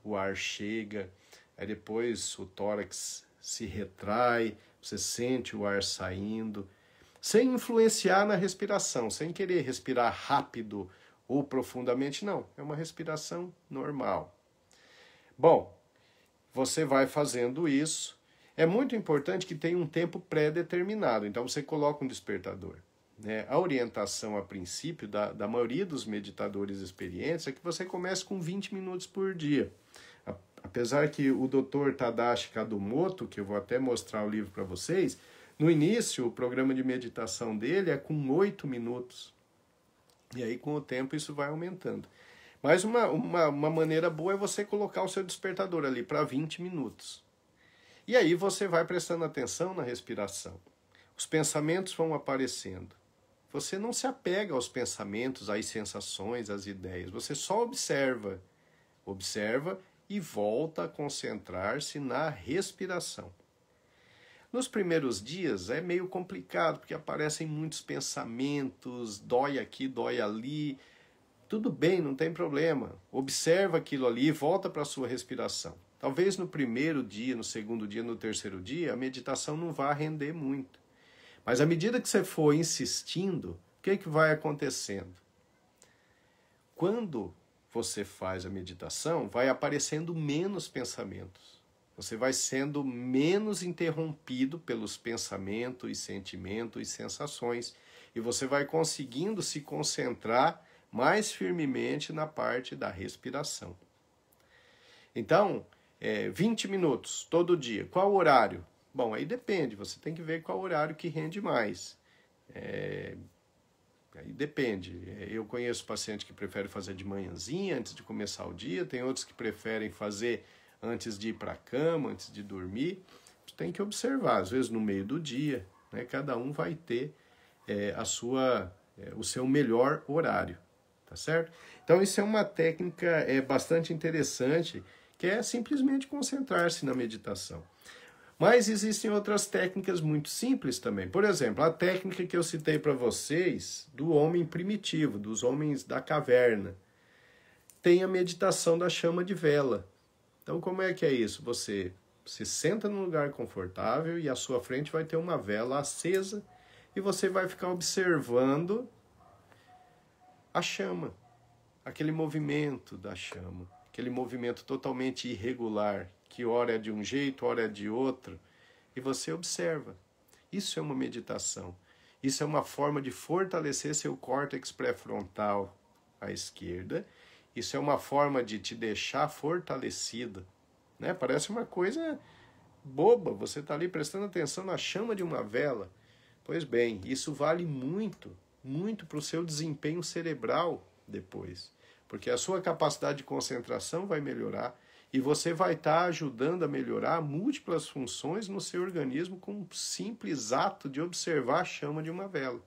o ar chega, aí depois o tórax se retrai, você sente o ar saindo, sem influenciar na respiração, sem querer respirar rápido ou profundamente, não, é uma respiração normal. Bom, você vai fazendo isso, é muito importante que tenha um tempo pré-determinado, então você coloca um despertador. Né? A orientação a princípio da maioria dos meditadores experientes é que você comece com 20 minutos por dia. Apesar que o Dr. Tadashi Kadomoto, que eu vou até mostrar o livro para vocês, no início o programa de meditação dele é com 8 minutos. E aí com o tempo isso vai aumentando. Mas uma maneira boa é você colocar o seu despertador ali para 20 minutos. E aí você vai prestando atenção na respiração. Os pensamentos vão aparecendo. Você não se apega aos pensamentos, às sensações, às ideias. Você só observa. Observa e volta a concentrar-se na respiração. Nos primeiros dias é meio complicado, porque aparecem muitos pensamentos, dói aqui, dói ali. Tudo bem, não tem problema. Observa aquilo ali e volta para a sua respiração. Talvez no primeiro dia, no segundo dia, no terceiro dia, a meditação não vá render muito. Mas à medida que você for insistindo, o que é que vai acontecendo? Quando você faz a meditação, vai aparecendo menos pensamentos. Você vai sendo menos interrompido pelos pensamentos, sentimentos e sensações. E você vai conseguindo se concentrar mais firmemente na parte da respiração. Então, 20 minutos todo dia. Qual horário? Bom, aí depende. Você tem que ver qual horário que rende mais. Aí depende. Eu conheço paciente que prefere fazer de manhãzinha, antes de começar o dia. Tem outros que preferem fazer antes de ir para a cama, antes de dormir. Você tem que observar. Às vezes no meio do dia, né? Cada um vai ter o seu melhor horário. Tá certo? Então isso é uma técnica bastante interessante, que é simplesmente concentrar-se na meditação. Mas existem outras técnicas muito simples também. Por exemplo, a técnica que eu citei para vocês do homem primitivo, dos homens da caverna. Tem a meditação da chama de vela. Então como é que é isso? Você se senta num lugar confortável e à sua frente vai ter uma vela acesa e você vai ficar observando a chama, aquele movimento da chama, aquele movimento totalmente irregular, que ora é de um jeito, ora é de outro, e você observa. Isso é uma meditação. Isso é uma forma de fortalecer seu córtex pré-frontal à esquerda. Isso é uma forma de te deixar fortalecida, né? Parece uma coisa boba, você está ali prestando atenção na chama de uma vela. Pois bem, isso vale muito para o seu desempenho cerebral depois. Porque a sua capacidade de concentração vai melhorar e você vai estar ajudando a melhorar múltiplas funções no seu organismo com um simples ato de observar a chama de uma vela.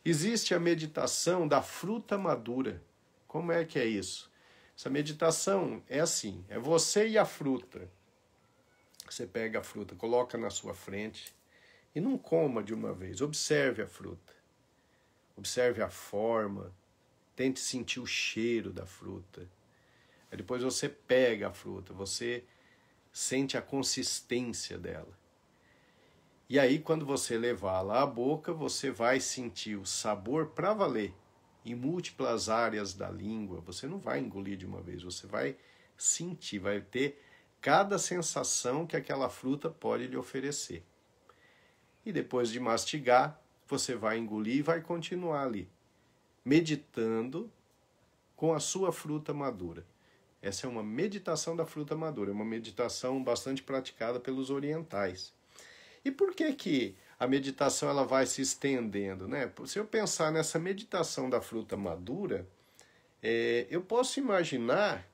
Existe a meditação da fruta madura. Como é que é isso? Essa meditação é assim, é você e a fruta. Você pega a fruta, coloca na sua frente e não coma de uma vez, observe a fruta. Observe a forma, tente sentir o cheiro da fruta. Aí depois você pega a fruta, você sente a consistência dela. E aí quando você levá-la à boca, você vai sentir o sabor para valer. Em múltiplas áreas da língua, você não vai engolir de uma vez, você vai sentir, vai ter cada sensação que aquela fruta pode lhe oferecer. E depois de mastigar, você vai engolir e vai continuar ali, meditando com a sua fruta madura. Essa é uma meditação da fruta madura, é uma meditação bastante praticada pelos orientais. E por que a meditação ela vai se estendendo, né? Se eu pensar nessa meditação da fruta madura, eu posso imaginar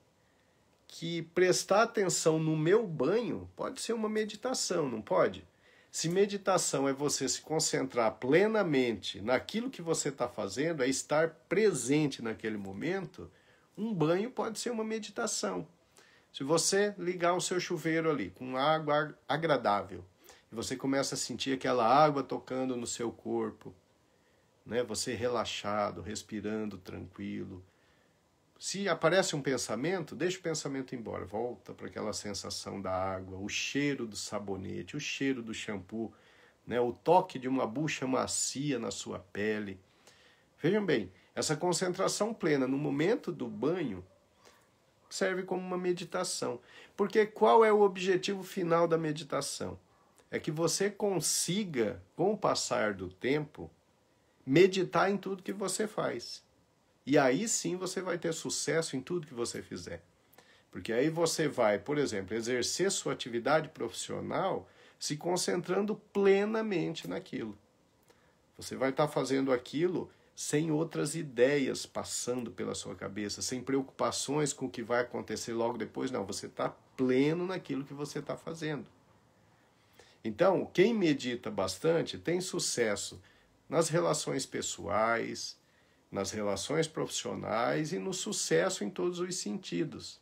que prestar atenção no meu banho pode ser uma meditação, não pode? Se meditação é você se concentrar plenamente naquilo que você está fazendo, é estar presente naquele momento, um banho pode ser uma meditação. Se você ligar o seu chuveiro ali com água agradável, e você começa a sentir aquela água tocando no seu corpo, né? Você relaxado, respirando tranquilo. Se aparece um pensamento, deixa o pensamento embora, volta para aquela sensação da água, o cheiro do sabonete, o cheiro do shampoo, né? O toque de uma bucha macia na sua pele. Vejam bem, essa concentração plena no momento do banho serve como uma meditação. Porque qual é o objetivo final da meditação? É que você consiga, com o passar do tempo, meditar em tudo que você faz. E aí sim você vai ter sucesso em tudo que você fizer. Porque aí você vai, por exemplo, exercer sua atividade profissional se concentrando plenamente naquilo. Você vai estar fazendo aquilo sem outras ideias passando pela sua cabeça, sem preocupações com o que vai acontecer logo depois. Não, você está pleno naquilo que você está fazendo. Então, quem medita bastante tem sucesso nas relações pessoais, nas relações profissionais e no sucesso em todos os sentidos.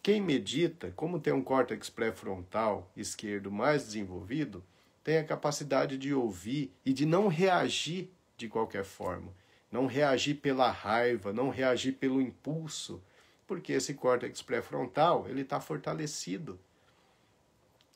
Quem medita, como tem um córtex pré-frontal esquerdo mais desenvolvido, tem a capacidade de ouvir e de não reagir de qualquer forma. Não reagir pela raiva, não reagir pelo impulso, porque esse córtex pré-frontal ele está fortalecido.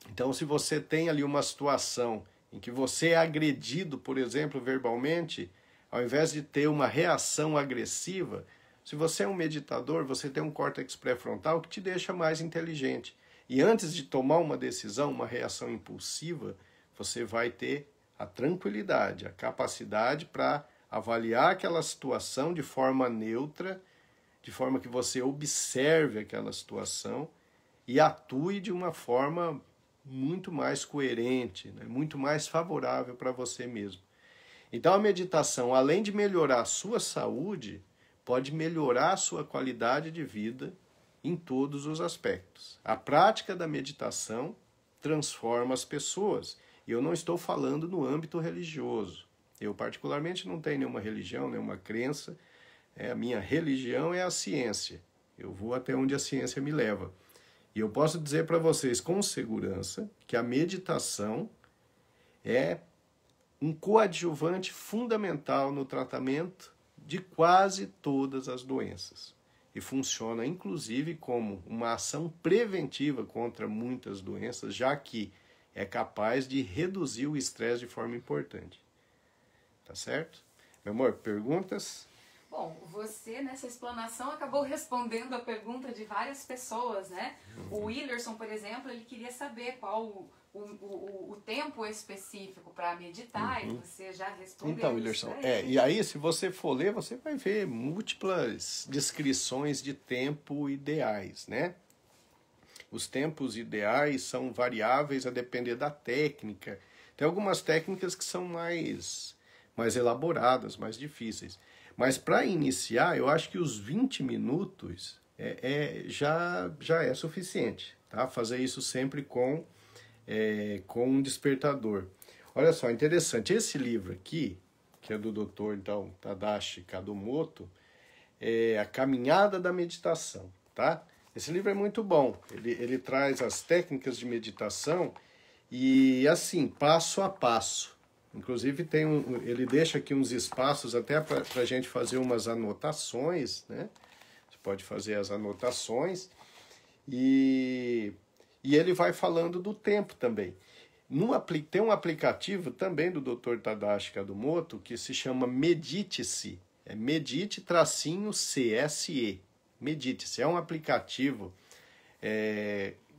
Então, se você tem ali uma situação em que você é agredido, por exemplo, verbalmente, ao invés de ter uma reação agressiva, se você é um meditador, você tem um córtex pré-frontal que te deixa mais inteligente. E antes de tomar uma decisão, uma reação impulsiva, você vai ter a tranquilidade, a capacidade para avaliar aquela situação de forma neutra, de forma que você observe aquela situação e atue de uma forma muito mais coerente, né? Muito mais favorável para você mesmo. Então a meditação, além de melhorar a sua saúde, pode melhorar a sua qualidade de vida em todos os aspectos. A prática da meditação transforma as pessoas. E eu não estou falando no âmbito religioso. Eu particularmente não tenho nenhuma religião, nenhuma crença. A minha religião é a ciência. Eu vou até onde a ciência me leva. E eu posso dizer para vocês com segurança que a meditação é um coadjuvante fundamental no tratamento de quase todas as doenças. E funciona, inclusive, como uma ação preventiva contra muitas doenças, já que é capaz de reduzir o estresse de forma importante. Tá certo? Meu amor, perguntas? Bom, você nessa explanação acabou respondendo a pergunta de várias pessoas, né? O Willerson, por exemplo, ele queria saber qual o tempo específico para meditar, e você já respondeu. Então, Willerson, e aí se você for ler, você vai ver múltiplas descrições de tempo ideais, né? Os tempos ideais são variáveis a depender da técnica. Tem algumas técnicas que são mais elaboradas, mais difíceis. Mas para iniciar, eu acho que os 20 minutos já é suficiente. Tá? Fazer isso sempre com um despertador. Olha só, interessante. Esse livro aqui, que é do Dr. então, Tadashi Kadomoto, é A Caminhada da Meditação. Tá? Esse livro é muito bom. Ele traz as técnicas de meditação e, assim, passo a passo. Inclusive, ele deixa aqui uns espaços até para a gente fazer umas anotações, né? Você pode fazer as anotações e ele vai falando do tempo também. Tem um aplicativo também do Dr. Tadashi Kadomoto que se chama Medite-se. É Medite-CSE. Medite-se. É um aplicativo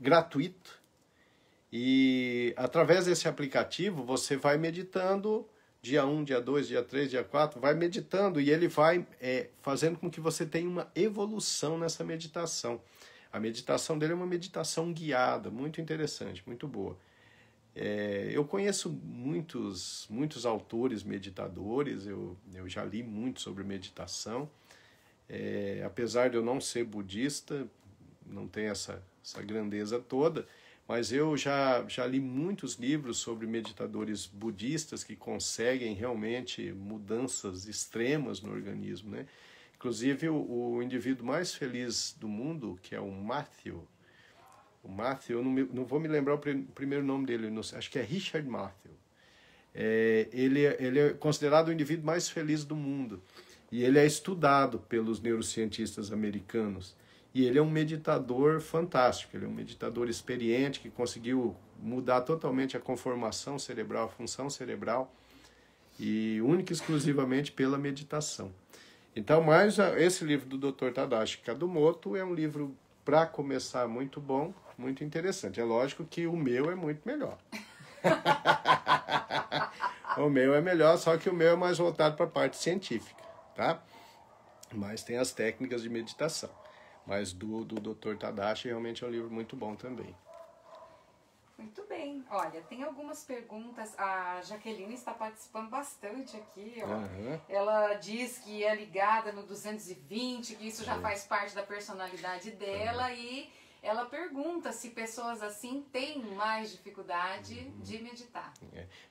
gratuito. E através desse aplicativo você vai meditando dia 1, dia 2, dia 3, dia 4, vai meditando e ele vai fazendo com que você tenha uma evolução nessa meditação. A meditação dele é uma meditação guiada, muito interessante, muito boa. Eu conheço muitos autores meditadores, eu já li muito sobre meditação. Apesar de eu não ser budista, não tenho essa grandeza toda, mas eu já li muitos livros sobre meditadores budistas que conseguem realmente mudanças extremas no organismo, né? Inclusive o indivíduo mais feliz do mundo, que é o Matthew, eu não vou me lembrar o primeiro nome dele, acho que é Richard Matthew. Ele é considerado o indivíduo mais feliz do mundo e ele é estudado pelos neurocientistas americanos. E ele é um meditador fantástico, ele é um meditador experiente que conseguiu mudar totalmente a conformação cerebral, a função cerebral, e única e exclusivamente pela meditação. Então, esse livro do Dr. Tadashi Kadomoto é um livro, para começar, muito bom, muito interessante. É lógico que o meu é muito melhor. O meu é melhor, só que o meu é mais voltado para a parte científica, tá? Mas tem as técnicas de meditação. Mas do Dr. Tadashi realmente é um livro muito bom também. Muito bem. Olha, tem algumas perguntas. A Jaqueline está participando bastante aqui, ó. Aham. Ela diz que é ligada no 220, que isso já faz parte da personalidade dela e ela pergunta se pessoas assim têm mais dificuldade de meditar.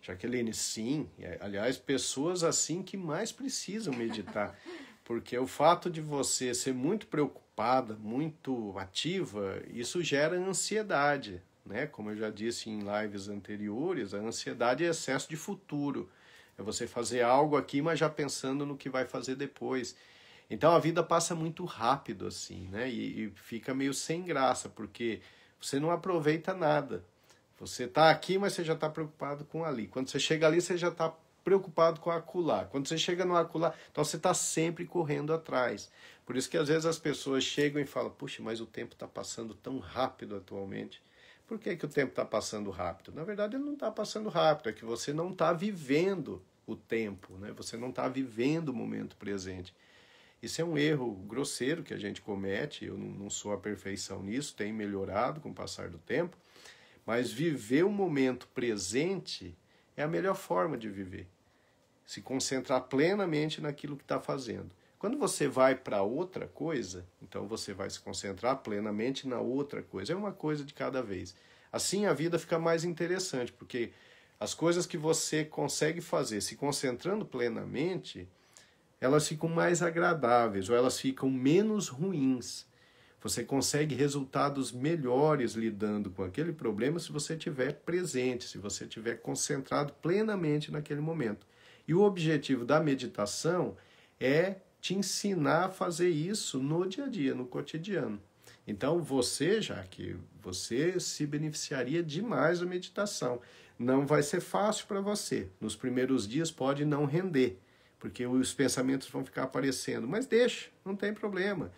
Jaqueline, sim. Aliás, pessoas assim que mais precisam meditar. Porque o fato de você ser muito preocupada, muito ativa, isso gera ansiedade, né? Como eu já disse em lives anteriores, a ansiedade é excesso de futuro. É você fazer algo aqui, mas já pensando no que vai fazer depois. Então a vida passa muito rápido assim, né? E fica meio sem graça, porque você não aproveita nada. Você está aqui, mas você já está preocupado com ali. Quando você chega ali, você já está preocupado com acolá. Quando você chega no acolá, então você está sempre correndo atrás. Por isso que às vezes as pessoas chegam e falam, puxa, mas o tempo está passando tão rápido atualmente. Por que o tempo está passando rápido? Na verdade, ele não está passando rápido, é que você não está vivendo o tempo, né? Você não está vivendo o momento presente. Isso é um erro grosseiro que a gente comete, eu não sou a perfeição nisso, tem melhorado com o passar do tempo, mas viver o momento presente é a melhor forma de viver. Se concentrar plenamente naquilo que está fazendo. Quando você vai para outra coisa, então você vai se concentrar plenamente na outra coisa. É uma coisa de cada vez. Assim a vida fica mais interessante, porque as coisas que você consegue fazer se concentrando plenamente, elas ficam mais agradáveis ou elas ficam menos ruins. Você consegue resultados melhores lidando com aquele problema se você estiver presente, se você estiver concentrado plenamente naquele momento. E o objetivo da meditação é te ensinar a fazer isso no dia a dia, no cotidiano. Então você, Jaque, você se beneficiaria demais da meditação. Não vai ser fácil para você. Nos primeiros dias pode não render, porque os pensamentos vão ficar aparecendo. Mas deixa, não tem problema.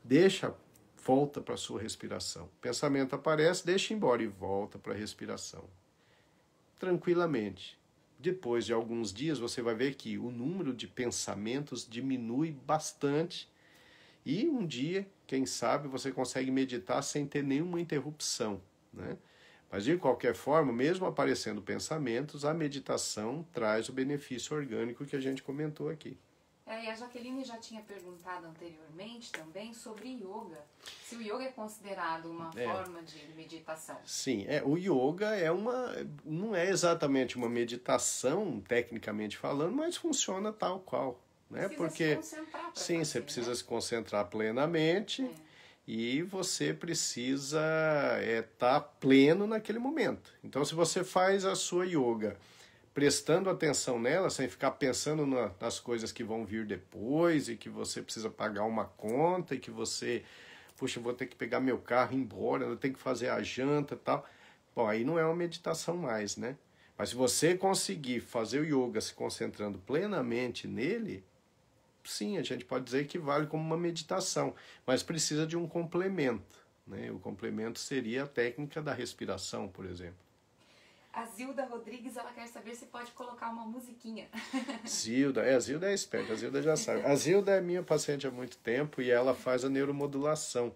Deixa, volta para a sua respiração. O pensamento aparece, deixa embora e volta para a respiração. Tranquilamente. Depois de alguns dias, você vai ver que o número de pensamentos diminui bastante e um dia, quem sabe, você consegue meditar sem ter nenhuma interrupção, né? Mas, de qualquer forma, mesmo aparecendo pensamentos, a meditação traz o benefício orgânico que a gente comentou aqui. E a Jaqueline já tinha perguntado anteriormente também sobre yoga. Se o yoga é considerado uma forma de meditação. Sim, o yoga não é exatamente uma meditação, tecnicamente falando, mas funciona tal qual. Né? Se concentrar para sim, fazer, você precisa né? se concentrar plenamente e você precisa estar pleno naquele momento. Então, se você faz a sua yoga prestando atenção nela, sem ficar pensando nas coisas que vão vir depois e que você precisa pagar uma conta e que você, puxa, eu vou ter que pegar meu carro e ir embora, eu tenho que fazer a janta e tal. Bom, aí não é uma meditação mais, né? Mas se você conseguir fazer o yoga se concentrando plenamente nele, sim, a gente pode dizer que vale como uma meditação, mas precisa de um complemento, né? O complemento seria a técnica da respiração, por exemplo. A Zilda Rodrigues, ela quer saber se pode colocar uma musiquinha. Zilda é esperta, a Zilda já sabe. A Zilda é minha paciente há muito tempo e ela faz a neuromodulação.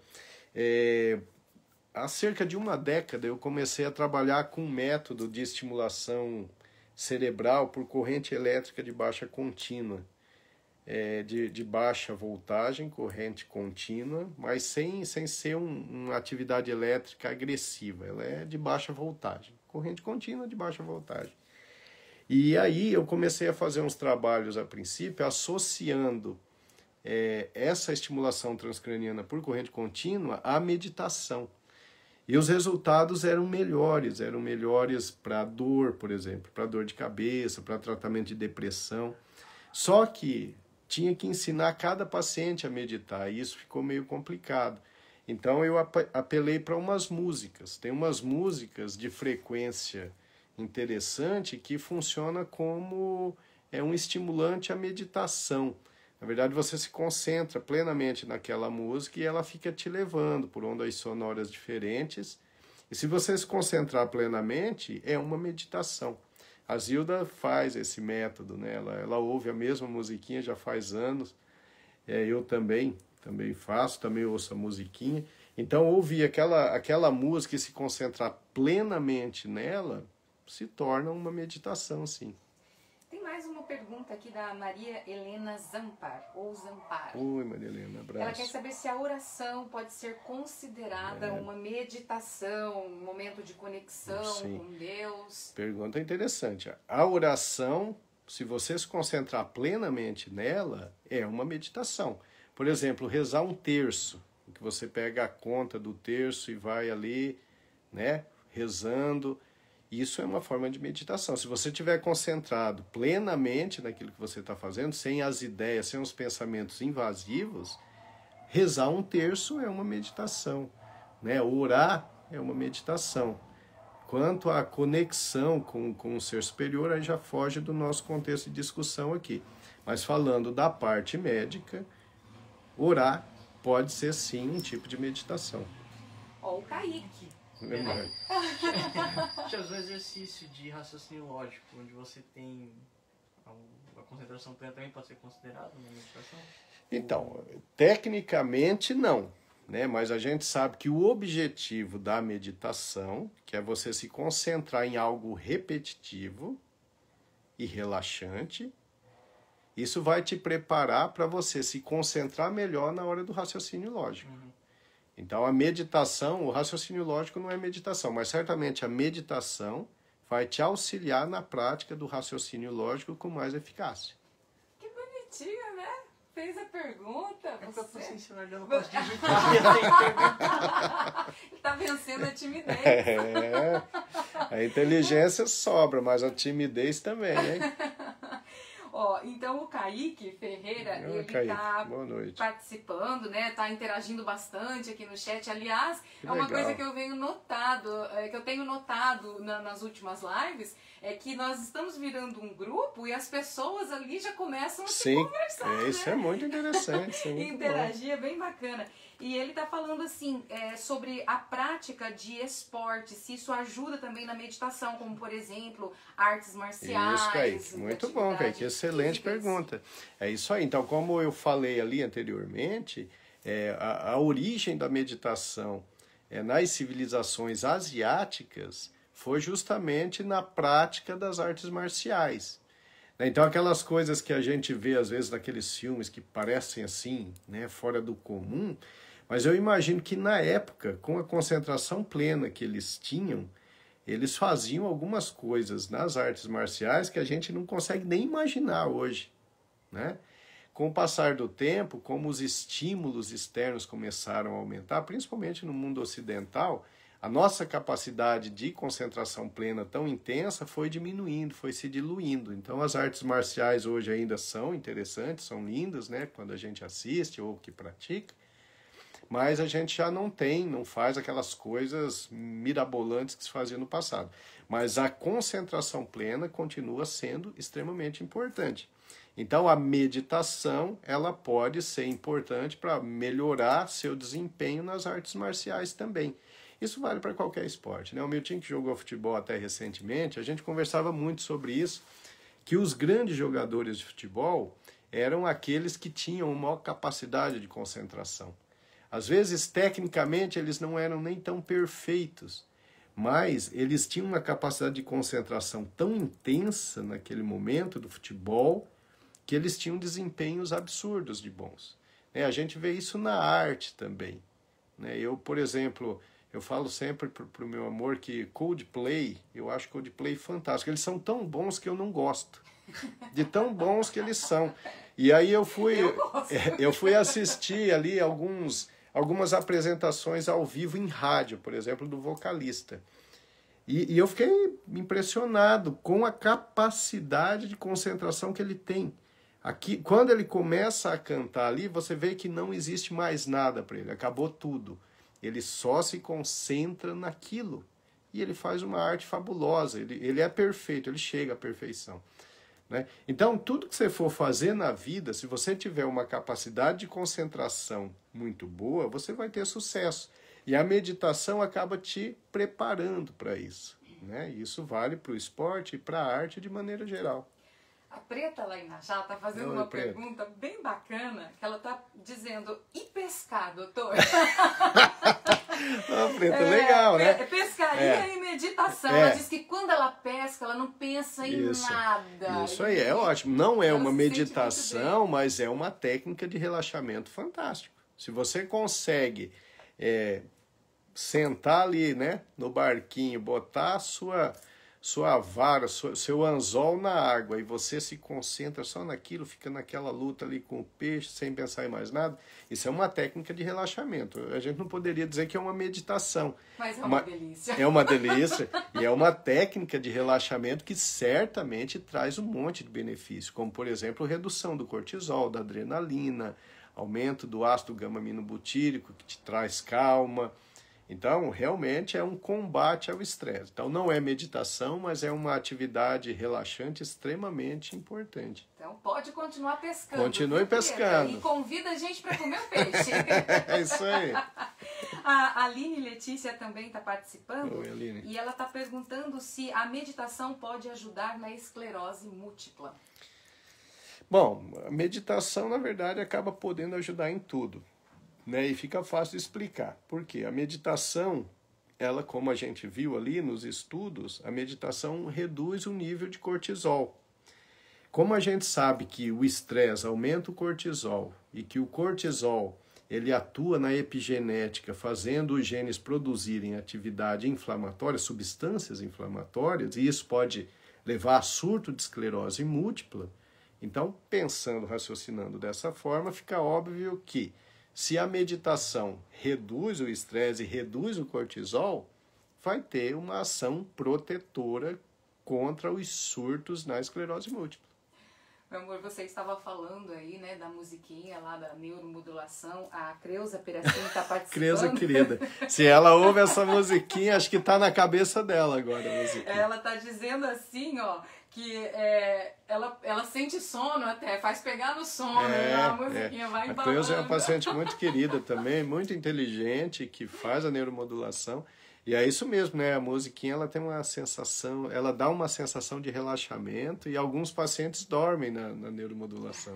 Há cerca de uma década eu comecei a trabalhar com um método de estimulação cerebral por corrente elétrica de baixa contínua. De baixa voltagem, corrente contínua, mas sem ser uma atividade elétrica agressiva. Ela é de baixa voltagem. Corrente contínua de baixa voltagem. E aí eu comecei a fazer uns trabalhos a princípio associando essa estimulação transcraniana por corrente contínua à meditação. E os resultados eram melhores para dor, por exemplo, para dor de cabeça, para tratamento de depressão. Só que tinha que ensinar cada paciente a meditar e isso ficou meio complicado. Então eu apelei para umas músicas. Tem umas músicas de frequência interessante que funciona como um estimulante à meditação. Na verdade, você se concentra plenamente naquela música e ela fica te levando por ondas sonoras diferentes. E se você se concentrar plenamente, é uma meditação. A Zilda faz esse método, né? Ela ouve a mesma musiquinha já faz anos. Eu também também faço, também ouço a musiquinha. Então, ouvir aquela música e se concentrar plenamente nela se torna uma meditação, sim. Tem mais uma pergunta aqui da Maria Helena Zampar, ou Zampar. Oi, Maria Helena, abraço. Ela quer saber se a oração pode ser considerada uma meditação, um momento de conexão com Deus. Pergunta interessante. A oração, se você se concentrar plenamente nela, é uma meditação. Por exemplo, rezar um terço, que você pega a conta do terço e vai ali, né, rezando. Isso é uma forma de meditação. Se você estiver concentrado plenamente naquilo que você está fazendo, sem as ideias, sem os pensamentos invasivos, rezar um terço é uma meditação, né? Orar é uma meditação. Quanto à conexão com o ser superior, aí já foge do nosso contexto de discussão aqui. Mas falando da parte médica, orar pode ser sim um tipo de meditação. Ó, o Kaique. Deixa eu ver um exercício de raciocínio lógico, onde você tem a concentração plena, também pode ser considerado uma meditação? Então, tecnicamente não, né? Mas a gente sabe que o objetivo da meditação, que é você se concentrar em algo repetitivo e relaxante, isso vai te preparar para você se concentrar melhor na hora do raciocínio lógico. Então, a meditação, o raciocínio lógico não é meditação, mas certamente a meditação vai te auxiliar na prática do raciocínio lógico com mais eficácia. Que bonitinho, né? Fez a pergunta. É porque eu tô Você... sem celular, eu não posso digitar. Ele tá vencendo a timidez. A inteligência sobra, mas a timidez também, hein? Ó, então o Kaique Ferreira, ele Kaique, tá boa noite. participando, né? Tá interagindo bastante aqui no chat. Aliás, Que é uma legal. coisa que eu tenho notado nas últimas lives, é que nós estamos virando um grupo e as pessoas ali já começam a se conversar, isso né? é muito interessante, isso é muito Interagir é bem bacana. E ele tá falando assim, sobre a prática de esporte, se isso ajuda também na meditação, como por exemplo, artes marciais. Isso, Kaique. Muito bom, Kaique. Excelente pergunta. É isso aí. Então, como eu falei ali anteriormente, a origem da meditação nas civilizações asiáticas foi justamente na prática das artes marciais. Então, aquelas coisas que a gente vê, às vezes, naqueles filmes que parecem assim, né, fora do comum, mas eu imagino que na época, com a concentração plena que eles tinham, eles faziam algumas coisas nas artes marciais que a gente não consegue nem imaginar hoje, né? Com o passar do tempo, como os estímulos externos começaram a aumentar, principalmente no mundo ocidental, a nossa capacidade de concentração plena tão intensa foi diminuindo, foi se diluindo. Então, as artes marciais hoje ainda são interessantes, são lindas, né? Quando a gente assiste ou que pratica, mas a gente já não faz aquelas coisas mirabolantes que se fazia no passado. Mas a concentração plena continua sendo extremamente importante. Então, a meditação, ela pode ser importante para melhorar seu desempenho nas artes marciais também. Isso vale para qualquer esporte, né? O Milton, que jogou futebol até recentemente, a gente conversava muito sobre isso, que os grandes jogadores de futebol eram aqueles que tinham maior capacidade de concentração. Às vezes, tecnicamente, eles não eram nem tão perfeitos, mas eles tinham uma capacidade de concentração tão intensa naquele momento do futebol que eles tinham desempenhos absurdos de bons. A gente vê isso na arte também. Eu, por exemplo, eu falo sempre para o meu amor que Coldplay, eu acho Coldplay fantástico. Eles são tão bons que eu não gosto, de tão bons que eles são. E aí eu fui assistir ali algumas apresentações ao vivo em rádio, por exemplo, do vocalista. E eu fiquei impressionado com a capacidade de concentração que ele tem. Aqui, quando ele começa a cantar ali, você vê que não existe mais nada para ele, acabou tudo. Ele só se concentra naquilo. E ele faz uma arte fabulosa, ele é perfeito, ele chega à perfeição. Né? Então, tudo que você for fazer na vida, se você tiver uma capacidade de concentração muito boa, você vai ter sucesso. E a meditação acaba te preparando para isso. Né? Isso vale para o esporte e para a arte de maneira geral. A Preta lá em Naxá tá fazendo uma pergunta bem bacana, que ela tá dizendo, e pescar, doutor? Preta, legal, né? Pescaria e meditação. Ela diz que quando ela pesca, ela não pensa em nada. Isso aí, é ótimo. Não é uma meditação, mas é uma técnica de relaxamento fantástico. Se você consegue sentar ali, né, no barquinho, botar a sua vara, seu anzol na água e você se concentra só naquilo, fica naquela luta ali com o peixe, sem pensar em mais nada, isso é uma técnica de relaxamento. A gente não poderia dizer que é uma meditação. Mas é uma delícia. É uma delícia e é uma técnica de relaxamento que certamente traz um monte de benefícios, como, por exemplo, redução do cortisol, da adrenalina, aumento do ácido gama-aminobutírico, que te traz calma. Então, realmente é um combate ao estresse. Então, não é meditação, mas é uma atividade relaxante extremamente importante. Então, pode continuar pescando. Continue pescando. E convida a gente para comer o peixe. É isso aí. A Aline Letícia também está participando. Oi, Aline. E ela está perguntando se a meditação pode ajudar na esclerose múltipla. Bom, a meditação, na verdade, acaba podendo ajudar em tudo. Né? E fica fácil de explicar. Por quê? A meditação, ela, como a gente viu ali nos estudos, a meditação reduz o nível de cortisol. Como a gente sabe que o estresse aumenta o cortisol e que o cortisol ele atua na epigenética, fazendo os genes produzirem atividade inflamatória, substâncias inflamatórias, e isso pode levar a surto de esclerose múltipla. Então, pensando, raciocinando dessa forma, fica óbvio que se a meditação reduz o estresse e reduz o cortisol, vai ter uma ação protetora contra os surtos na esclerose múltipla. Meu amor, você estava falando aí, né, da musiquinha lá da neuromodulação. A Creuza Piracini está participando. Creuza, querida. Se ela ouve essa musiquinha, acho que está na cabeça dela agora a musiquinha. Ela está dizendo assim, ó, que ela sente sono até, faz pegar no sono, a musiquinha vai embalando. A Creuza é uma paciente muito querida também, muito inteligente, que faz a neuromodulação. E é isso mesmo, né? A musiquinha ela tem uma sensação, ela dá uma sensação de relaxamento e alguns pacientes dormem na neuromodulação.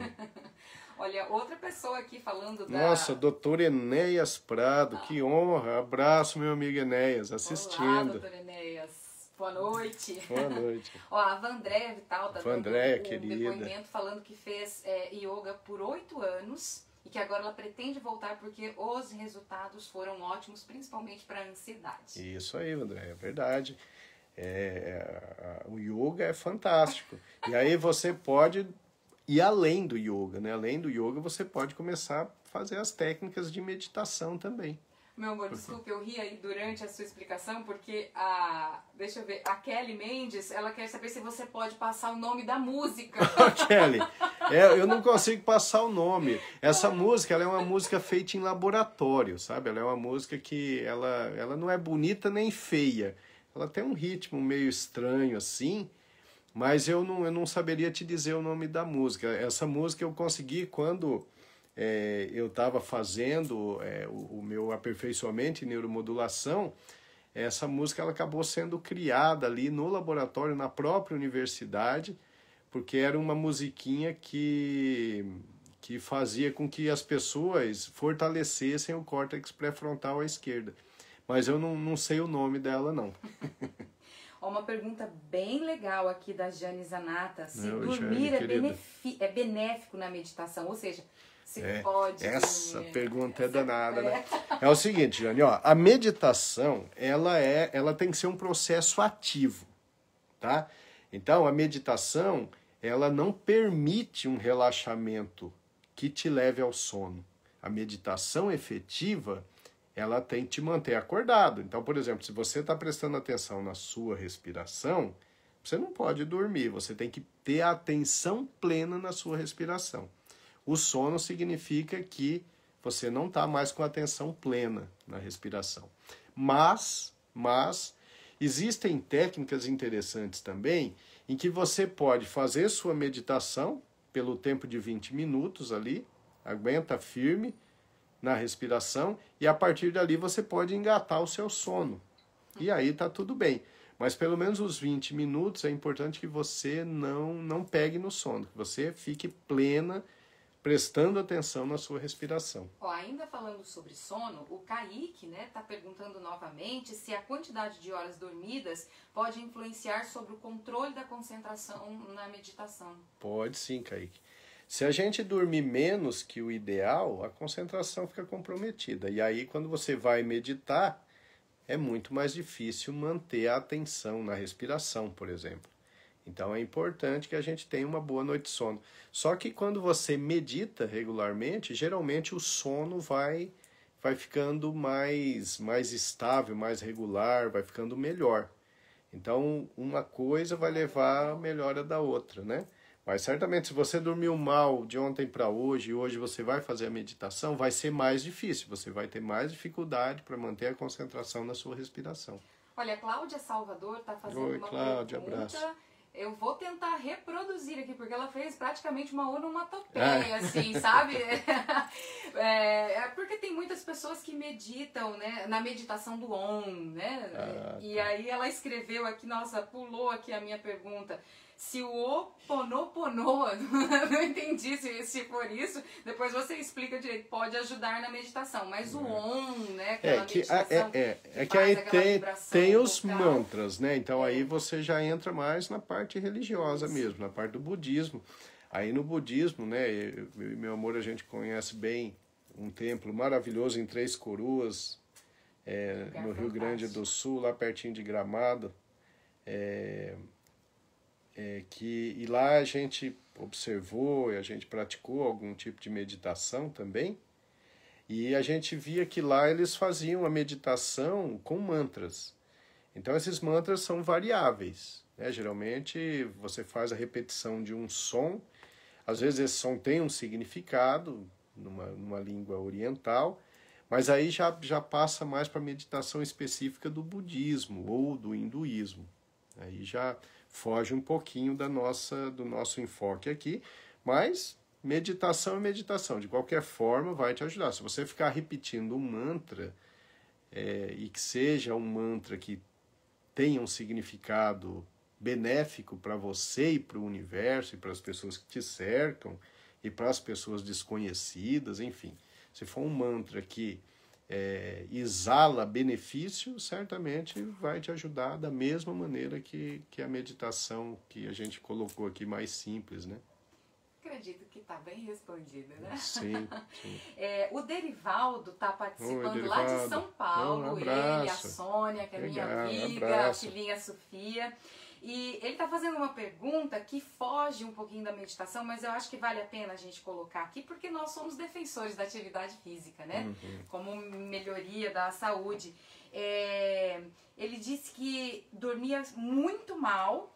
Olha, outra pessoa aqui falando da... Nossa, doutor Enéas Prado, que honra. Abraço, meu amigo Enéas, assistindo. Olá, doutor Enéas. Boa noite. Boa noite. Ó, a Vandréia Vital tá dando querida. Depoimento falando que fez yoga por 8 anos e que agora ela pretende voltar porque os resultados foram ótimos, principalmente para a ansiedade. Isso aí, André, é verdade. O yoga é fantástico. E aí você pode ir além do yoga, né? Além do yoga, você pode começar a fazer as técnicas de meditação também. Meu amor, desculpe, eu ri aí durante a sua explicação porque deixa eu ver, a Kelly Mendes, ela quer saber se você pode passar o nome da música. Kelly, eu não consigo passar o nome. Essa música, ela é uma música feita em laboratório, sabe? Ela é uma música que ela não é bonita nem feia. Ela tem um ritmo meio estranho assim, mas eu não saberia te dizer o nome da música. Essa música eu consegui quando... eu estava fazendo o meu aperfeiçoamento em neuromodulação. Essa música ela acabou sendo criada ali no laboratório, na própria universidade, porque era uma musiquinha que fazia com que as pessoas fortalecessem o córtex pré-frontal à esquerda. Mas eu não sei o nome dela, não. Uma pergunta bem legal aqui da Jane Zanata. Se dormir é benéfico na meditação, ou seja... pode essa dormir. Pergunta é danada, né? É o seguinte, Jane, ó, a meditação, ela tem que ser um processo ativo, tá? Então, a meditação, ela não permite um relaxamento que te leve ao sono. A meditação efetiva, ela tem que te manter acordado. Então, por exemplo, se você está prestando atenção na sua respiração, você não pode dormir, você tem que ter a atenção plena na sua respiração. O sono significa que você não está mais com atenção plena na respiração. Mas existem técnicas interessantes também em que você pode fazer sua meditação pelo tempo de 20 minutos ali, aguenta firme na respiração e a partir dali você pode engatar o seu sono. E aí está tudo bem. Mas pelo menos os 20 minutos é importante que você não pegue no sono, que você fique plena, prestando atenção na sua respiração. Ó, ainda falando sobre sono, o Kaique, né, tá perguntando novamente se a quantidade de horas dormidas pode influenciar sobre o controle da concentração na meditação. Pode sim, Kaique. Se a gente dormir menos que o ideal, a concentração fica comprometida. E aí, quando você vai meditar, é muito mais difícil manter a atenção na respiração, por exemplo. Então é importante que a gente tenha uma boa noite de sono. Só que quando você medita regularmente, geralmente o sono vai ficando mais estável, mais regular, vai ficando melhor. Então uma coisa vai levar a melhora da outra, né? Mas certamente se você dormiu mal de ontem para hoje e hoje você vai fazer a meditação, vai ser mais difícil. Você vai ter mais dificuldade para manter a concentração na sua respiração. Olha, a Cláudia Salvador está fazendo Oi, uma Cláudia, pergunta. abraço. Eu vou tentar reproduzir aqui, porque ela fez praticamente uma onomatopeia, assim, sabe? Porque tem muitas pessoas que meditam, né, na meditação do OM, né? E aí ela escreveu aqui, nossa, pulou aqui a minha pergunta. Se o Oponopono, não entendi se for isso, depois você explica direito, pode ajudar na meditação, mas o OM, né, aquela meditação que aí tem os vocal. mantras, né? Então aí você já entra mais na parte religiosa mesmo, na parte do budismo. Aí no budismo, né, eu e meu amor, a gente conhece bem um templo maravilhoso em Três Coroas, no Rio Grande do Sul, lá pertinho de Gramado, e lá a gente observou e a gente praticou algum tipo de meditação também, e a gente via que lá eles faziam a meditação com mantras. Então esses mantras são variáveis, né? Geralmente você faz a repetição de um som, às vezes esse som tem um significado numa língua oriental, mas aí já passa mais para a meditação específica do budismo ou do hinduísmo. Aí já foge um pouquinho do nosso enfoque aqui, mas meditação é meditação, de qualquer forma vai te ajudar. Se você ficar repetindo um mantra, e que seja um mantra que tenha um significado benéfico para você e para o universo, e para as pessoas que te cercam, e para as pessoas desconhecidas, enfim. Se for um mantra que exala benefício, certamente vai te ajudar da mesma maneira que a meditação que a gente colocou aqui mais simples, né? Acredito que está bem respondido, né? Sim. O Derivaldo está participando. Oi, lá de Derivaldo. São Paulo, Um ele, abraço. a Sônia, que é minha Legal, amiga, a abraço. filhinha Sofia. E ele está fazendo uma pergunta que foge um pouquinho da meditação, mas eu acho que vale a pena a gente colocar aqui, porque nós somos defensores da atividade física, né? Como melhoria da saúde. Ele disse que dormia muito mal,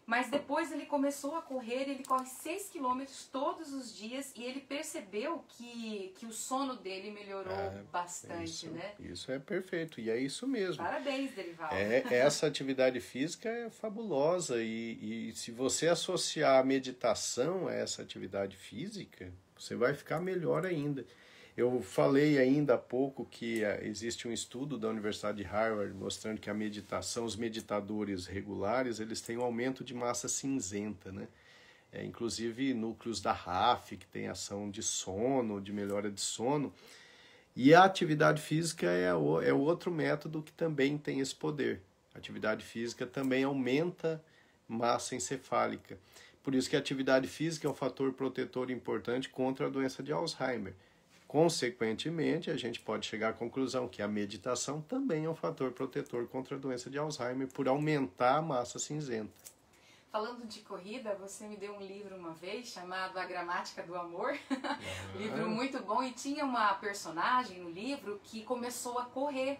mas depois ele começou a correr, ele corre 6 quilômetros todos os dias e ele percebeu que o sono dele melhorou bastante, né? Isso é perfeito, e é isso mesmo. Parabéns, Derivaldo. Essa atividade física é fabulosa e se você associar a meditação a essa atividade física, você vai ficar melhor ainda. Eu falei ainda há pouco que existe um estudo da Universidade de Harvard mostrando que a meditação, os meditadores regulares, eles têm um aumento de massa cinzenta, né? Inclusive núcleos da RAF, que tem ação de sono, de melhora de sono. E a atividade física é outro método que também tem esse poder. A atividade física também aumenta massa encefálica. Por isso que a atividade física é um fator protetor importante contra a doença de Alzheimer. Consequentemente, a gente pode chegar à conclusão que a meditação também é um fator protetor contra a doença de Alzheimer por aumentar a massa cinzenta. Falando de corrida, você me deu um livro uma vez chamado A Gramática do Amor. Livro muito bom, e tinha uma personagem no livro que começou a correr.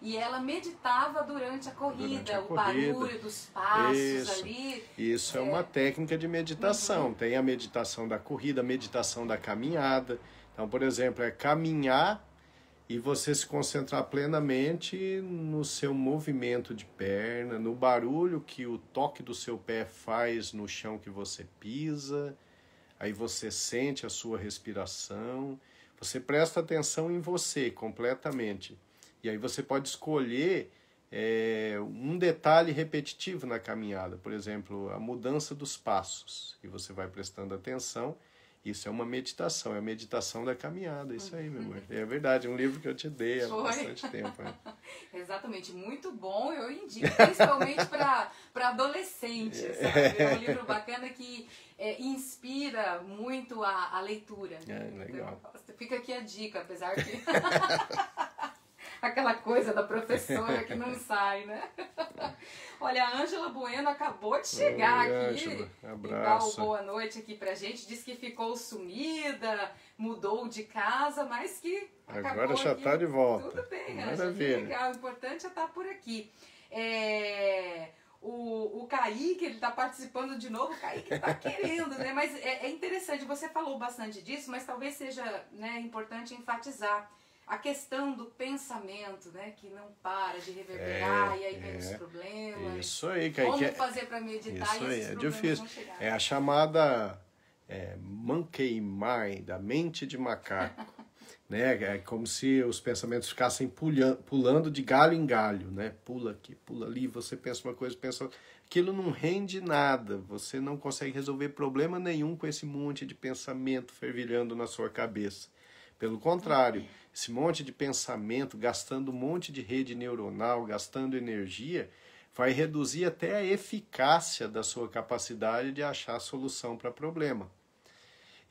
E ela meditava durante a corrida, o barulho dos passos ali. Isso é uma técnica de meditação. Tem a meditação da corrida, a meditação da caminhada. Então, por exemplo, é caminhar e você se concentrar plenamente no seu movimento de perna, no barulho que o toque do seu pé faz no chão que você pisa. Aí você sente a sua respiração. Você presta atenção em você completamente. E aí você pode escolher um detalhe repetitivo na caminhada, por exemplo, a mudança dos passos, e você vai prestando atenção. Isso é uma meditação, é a meditação da caminhada, isso aí, meu amor. É verdade, um livro que eu te dei há bastante tempo. Né? Exatamente, muito bom, eu indico principalmente para adolescentes, sabe? É um livro bacana que inspira muito a leitura. Legal. Então, fica aqui a dica, apesar que... Aquela coisa da professora que não sai, né? Olha, a Ângela Bueno acabou de chegar aqui e dar uma boa noite aqui pra gente. Diz que ficou sumida, mudou de casa, mas que acabou agora já está de volta. Tudo bem, Maravilha. Ângela, que legal. O importante é estar por aqui. O Kaique, ele está participando de novo, o Kaique está querendo, né? Mas é interessante, você falou bastante disso, mas talvez seja, né, importante enfatizar a questão do pensamento, né, que não para de reverberar e aí vem os problemas. Isso aí, Kaique. Como fazer para meditar isso e esses aí, problemas difícil. não chegarem. É a chamada monkey mind, a mente de macaco. Né? É como se os pensamentos ficassem pulando de galho em galho, né? Pula aqui, pula ali, você pensa uma coisa, pensa outra. Aquilo não rende nada, você não consegue resolver problema nenhum com esse monte de pensamento fervilhando na sua cabeça. Pelo contrário, esse monte de pensamento, gastando um monte de rede neuronal, gastando energia, vai reduzir até a eficácia da sua capacidade de achar a solução para problema.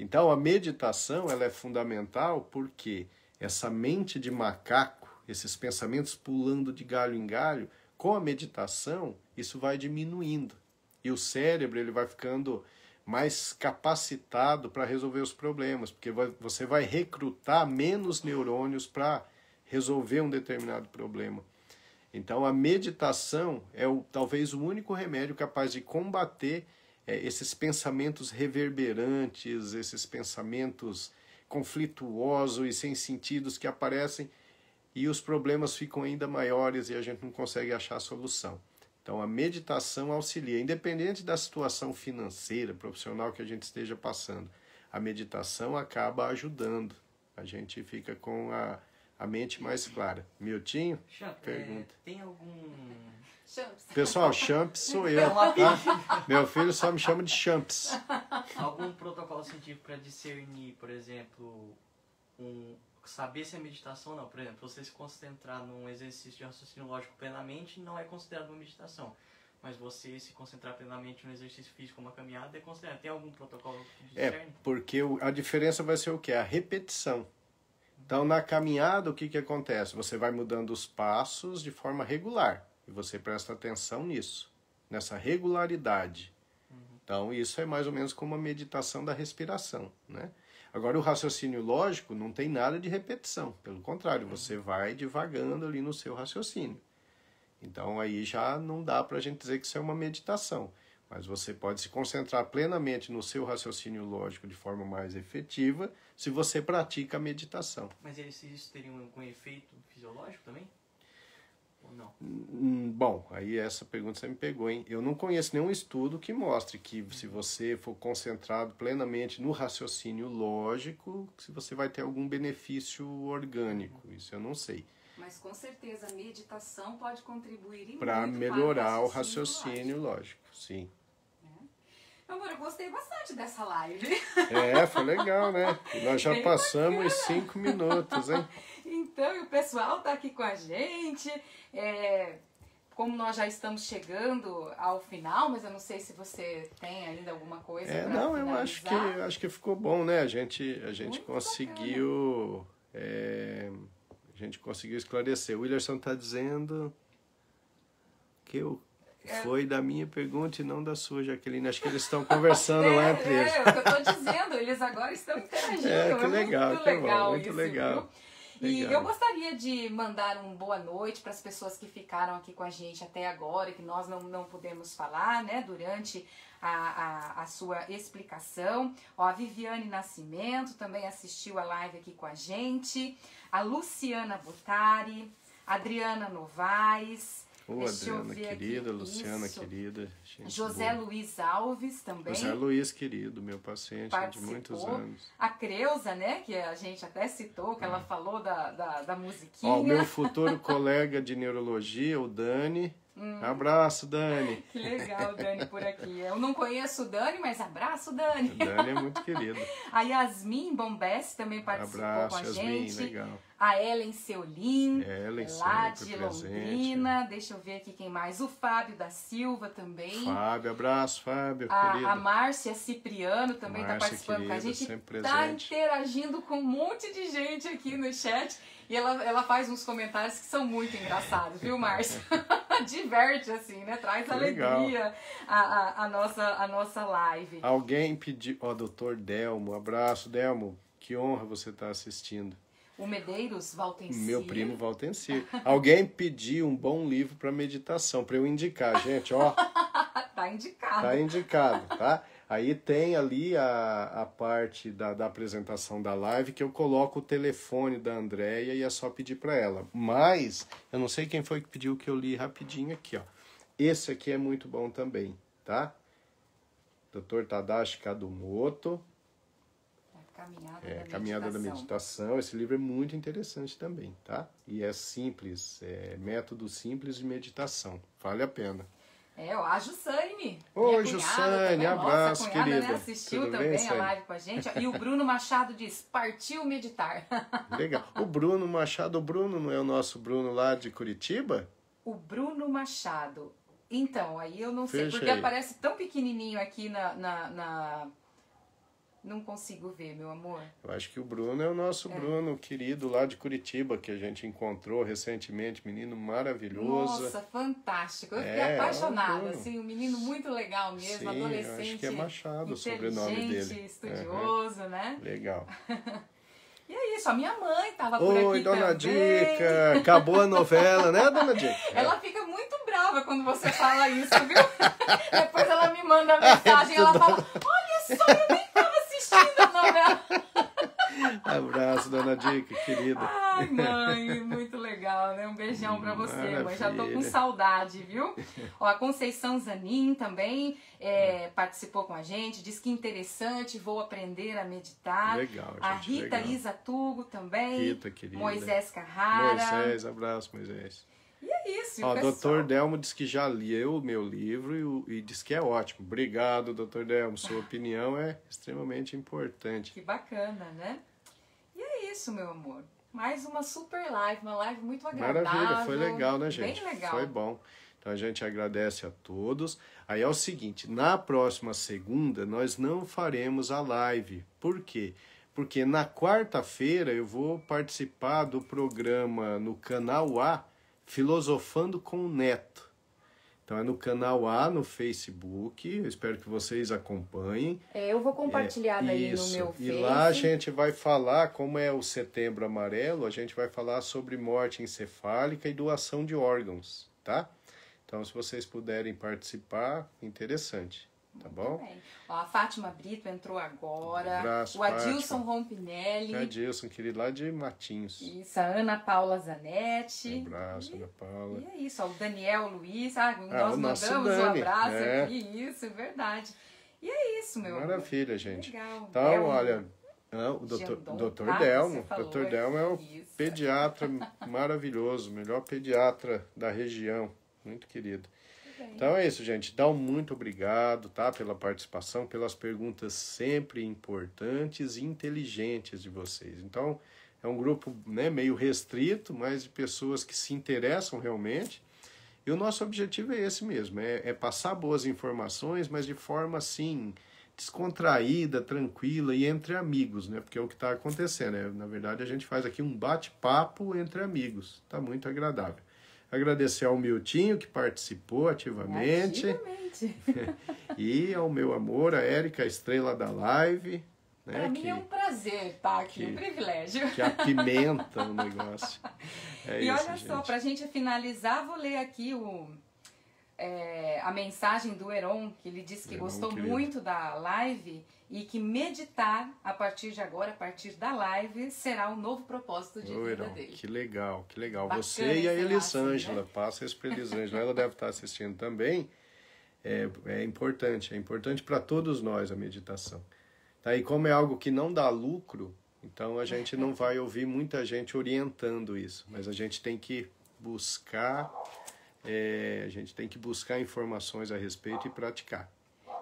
Então, a meditação ela é fundamental porque essa mente de macaco, esses pensamentos pulando de galho em galho, com a meditação, isso vai diminuindo. E o cérebro ele vai ficando mais capacitado para resolver os problemas, porque você vai recrutar menos neurônios para resolver um determinado problema. Então, a meditação é talvez o único remédio capaz de combater esses pensamentos reverberantes, esses pensamentos conflituosos e sem sentidos que aparecem e os problemas ficam ainda maiores e a gente não consegue achar a solução. Então, a meditação auxilia, independente da situação financeira, profissional que a gente esteja passando. A meditação acaba ajudando. A gente fica com a mente mais clara. Miltinho, pergunta. Tem algum... Champs. Pessoal, Champs sou eu. Tá? Meu filho só me chama de Champs. Algum protocolo científico para discernir, por exemplo, saber se é meditação ou não? Por exemplo, você se concentrar num exercício de raciocínio lógico plenamente não é considerado uma meditação. Mas você se concentrar plenamente no exercício físico, uma caminhada, é considerado. Tem algum protocolo que discerne? Porque a diferença vai ser o quê? A repetição. Então, na caminhada, o que acontece? Você vai mudando os passos de forma regular. E você presta atenção nisso, nessa regularidade. Então, isso é mais ou menos como a meditação da respiração, né? Agora, o raciocínio lógico não tem nada de repetição. Pelo contrário, você vai divagando ali no seu raciocínio. Então, aí já não dá para a gente dizer que isso é uma meditação. Mas você pode se concentrar plenamente no seu raciocínio lógico de forma mais efetiva se você pratica a meditação. Mas isso teria algum efeito fisiológico também? Ou não? Bom, aí essa pergunta você me pegou, hein? Eu não conheço nenhum estudo que mostre que se você for concentrado plenamente no raciocínio lógico, se você vai ter algum benefício orgânico. Isso eu não sei. Mas com certeza a meditação pode contribuir para melhorar o raciocínio lógico, sim. Amor, eu gostei bastante dessa live. Foi legal, né? Nós já passamos os 5 minutos, hein? Então, e o pessoal tá aqui com a gente. Como nós já estamos chegando ao final, mas eu não sei se você tem ainda alguma coisa para não, finalizar. eu acho que ficou bom, né? A gente conseguiu... a gente conseguiu esclarecer. O Willerson está dizendo que foi da minha pergunta e não da sua, Jaqueline. Acho que eles estão conversando lá entre eles. É o que eu estou dizendo, eles agora estão interagindo. Que legal, muito legal, muito isso, legal. Viu? E eu gostaria de mandar uma boa noite para as pessoas que ficaram aqui com a gente até agora, que nós não pudemos falar, né, durante a sua explicação. A Viviane Nascimento também assistiu a live aqui com a gente. A Luciana Butari, Adriana Novaes, Ô, Deixa eu Adriana ver querida, aqui. Luciana Isso. querida. Gente José boa. Luiz Alves também. José Luiz querido, meu paciente de muitos Participou. anos. A Creuza, né, que a gente até citou, que ela falou da musiquinha. Ó, o meu futuro colega de neurologia, o Dani. Abraço, Dani. Que legal, Dani, por aqui. Eu não conheço o Dani, mas abraço, Dani. O Dani é muito querido. A Yasmin Bombess também participou Abraço, com a Yasmin, gente. legal. A Ellen Seolin, Ellen, lá sempre de presente. Londrina. Deixa eu ver aqui quem mais. O Fábio da Silva também. Fábio, abraço, Fábio, A querido. Márcia Cipriano também está Márcia, participando com a querida, gente. sempre Está presente. interagindo com um monte de gente aqui no chat. E ela faz uns comentários que são muito engraçados, viu, Márcia? Diverte, assim, né? Traz Que legal. alegria a nossa live. Alguém pediu... Ó, doutor Delmo, abraço, Delmo. Que honra você estar assistindo. O Medeiros Valtencir. Meu primo Valtencir. Alguém pediu um bom livro para meditação, para eu indicar, gente, ó. Tá indicado. Tá indicado, tá? Aí tem ali a parte da apresentação da live que eu coloco o telefone da Andréia e é só pedir para ela. Mas, eu não sei quem foi que pediu que eu li rapidinho aqui, ó. Esse aqui é muito bom também, tá? Dr. Tadashi Kadomoto. Caminhada da Meditação. Esse livro é muito interessante também, tá? E é simples, método simples de meditação. Vale a pena. Ó, a Jussaine. Oi, Jussaine, abraço, nossa cunhada, querida. Né, assistiu Tudo também bem, a live com a gente. E o Bruno Machado diz, partiu meditar. Legal. O Bruno Machado, o Bruno não é o nosso Bruno lá de Curitiba? O Bruno Machado. Então, aí eu não sei, Fecha porque aí. aparece tão pequenininho aqui Não consigo ver, meu amor. Eu acho que o Bruno é o nosso Bruno querido lá de Curitiba, que a gente encontrou recentemente, menino maravilhoso. Nossa, fantástico. Eu fiquei É apaixonada, Bruno. assim, um menino muito legal mesmo, Sim, adolescente. eu acho que é Machado o sobrenome inteligente, dele. estudioso, né? Legal. E é isso, a minha mãe tava por Oi, aqui dona também. Dica! Acabou a novela, né, dona Dica? Ela fica muito brava quando você fala isso, viu? Depois ela me manda a mensagem e ela fala, olha só, eu nem tava assistindo a novela. Abraço, dona Dica, querida. Ai, mãe, muito legal, né? Um beijão pra você, mãe. Já tô com Maravilha. saudade, viu? Ó, a Conceição Zanin também participou com a gente, disse que interessante, vou aprender a meditar. Legal, gente, A Rita legal. Isa Tugo também. Rita, querida. Moisés Carrara. Moisés, abraço, Moisés. E é isso, Ó, o pessoal. doutor Delmo disse que já leu o meu livro e disse que é ótimo. Obrigado, doutor Delmo. Sua opinião é extremamente importante. Que bacana, né? E é isso, meu amor. Mais uma super live, uma live muito agradável. Maravilha, foi legal, né, gente? Bem legal. Foi bom. Então a gente agradece a todos. Aí é o seguinte, na próxima segunda nós não faremos a live. Por quê? Porque na quarta-feira eu vou participar do programa no canal A, Filosofando com o Neto. Então é no canal A, no Facebook. Eu espero que vocês acompanhem. Eu vou compartilhar daí Isso. no meu Face. E lá a gente vai falar, como é o Setembro Amarelo, a gente vai falar sobre morte encefálica e doação de órgãos, tá? Então, se vocês puderem participar, interessante, tá bom? Muito bem. Ó, a Fátima Brito entrou agora. Um abraço, o Adilson Fátima. Rompinelli. Adilson, querido, lá de Matinhos. Isso, a Ana Paula Zanetti. Um abraço, Ana Paula. E é isso, ó, o Daniel Luiz. o Nós nosso mandamos um Dani, abraço né? aqui. Isso, é verdade. E é isso, meu amor. Maravilha, gente. Legal. Então, Delmo. olha, o doutor Giandon, Delmo. você falou, Doutor Delmo é o isso. pediatra maravilhoso, melhor pediatra da região. Muito querido. Então é isso, gente. Dá um muito obrigado, tá? Pela participação, pelas perguntas sempre importantes e inteligentes de vocês. Então, é um grupo, né, meio restrito, mas de pessoas que se interessam realmente. E o nosso objetivo é esse mesmo, é passar boas informações, mas de forma, assim, descontraída, tranquila e entre amigos, né? Porque é o que está acontecendo, né? Na verdade, a gente faz aqui um bate-papo entre amigos. Tá muito agradável. Agradecer ao Miltinho, que participou ativamente. E ao meu amor, a Érica, a estrela da live. Né, Para mim é um prazer estar aqui, um privilégio. Que apimenta o negócio. É e isso, olha gente. só, para a gente finalizar, vou ler aqui a mensagem do Heron, que ele disse que Heron, gostou querido. muito da live e que meditar a partir de agora, a partir da live, será o novo propósito de Ô, vida Heron, dele. que legal, que legal. Bacana Você e a encerrar Elisângela, assim, né? passa isso para a Elisângela, ela deve estar assistindo também. É importante para todos nós a meditação. Tá? E como é algo que não dá lucro, então a gente não vai ouvir muita gente orientando isso, mas a gente tem que buscar, informações a respeito e praticar.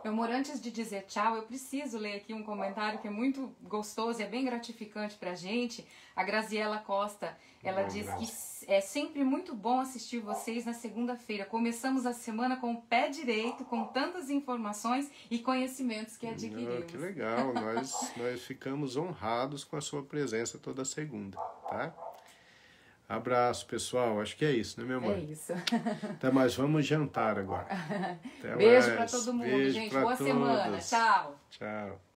Meu amor, antes de dizer tchau, eu preciso ler aqui um comentário que é muito gostoso e é bem gratificante pra gente. A Graziela Costa, ela diz que é sempre muito bom assistir vocês na segunda-feira. Começamos a semana com o pé direito, com tantas informações e conhecimentos que adquirimos. Que legal, nós ficamos honrados com a sua presença toda segunda, tá? Abraço, pessoal. Acho que é isso, né, meu amor? É isso. Até mais. Vamos jantar agora. Até Beijo mais. pra todo mundo, Beijo gente. pra Boa todos. semana. Tchau. Tchau.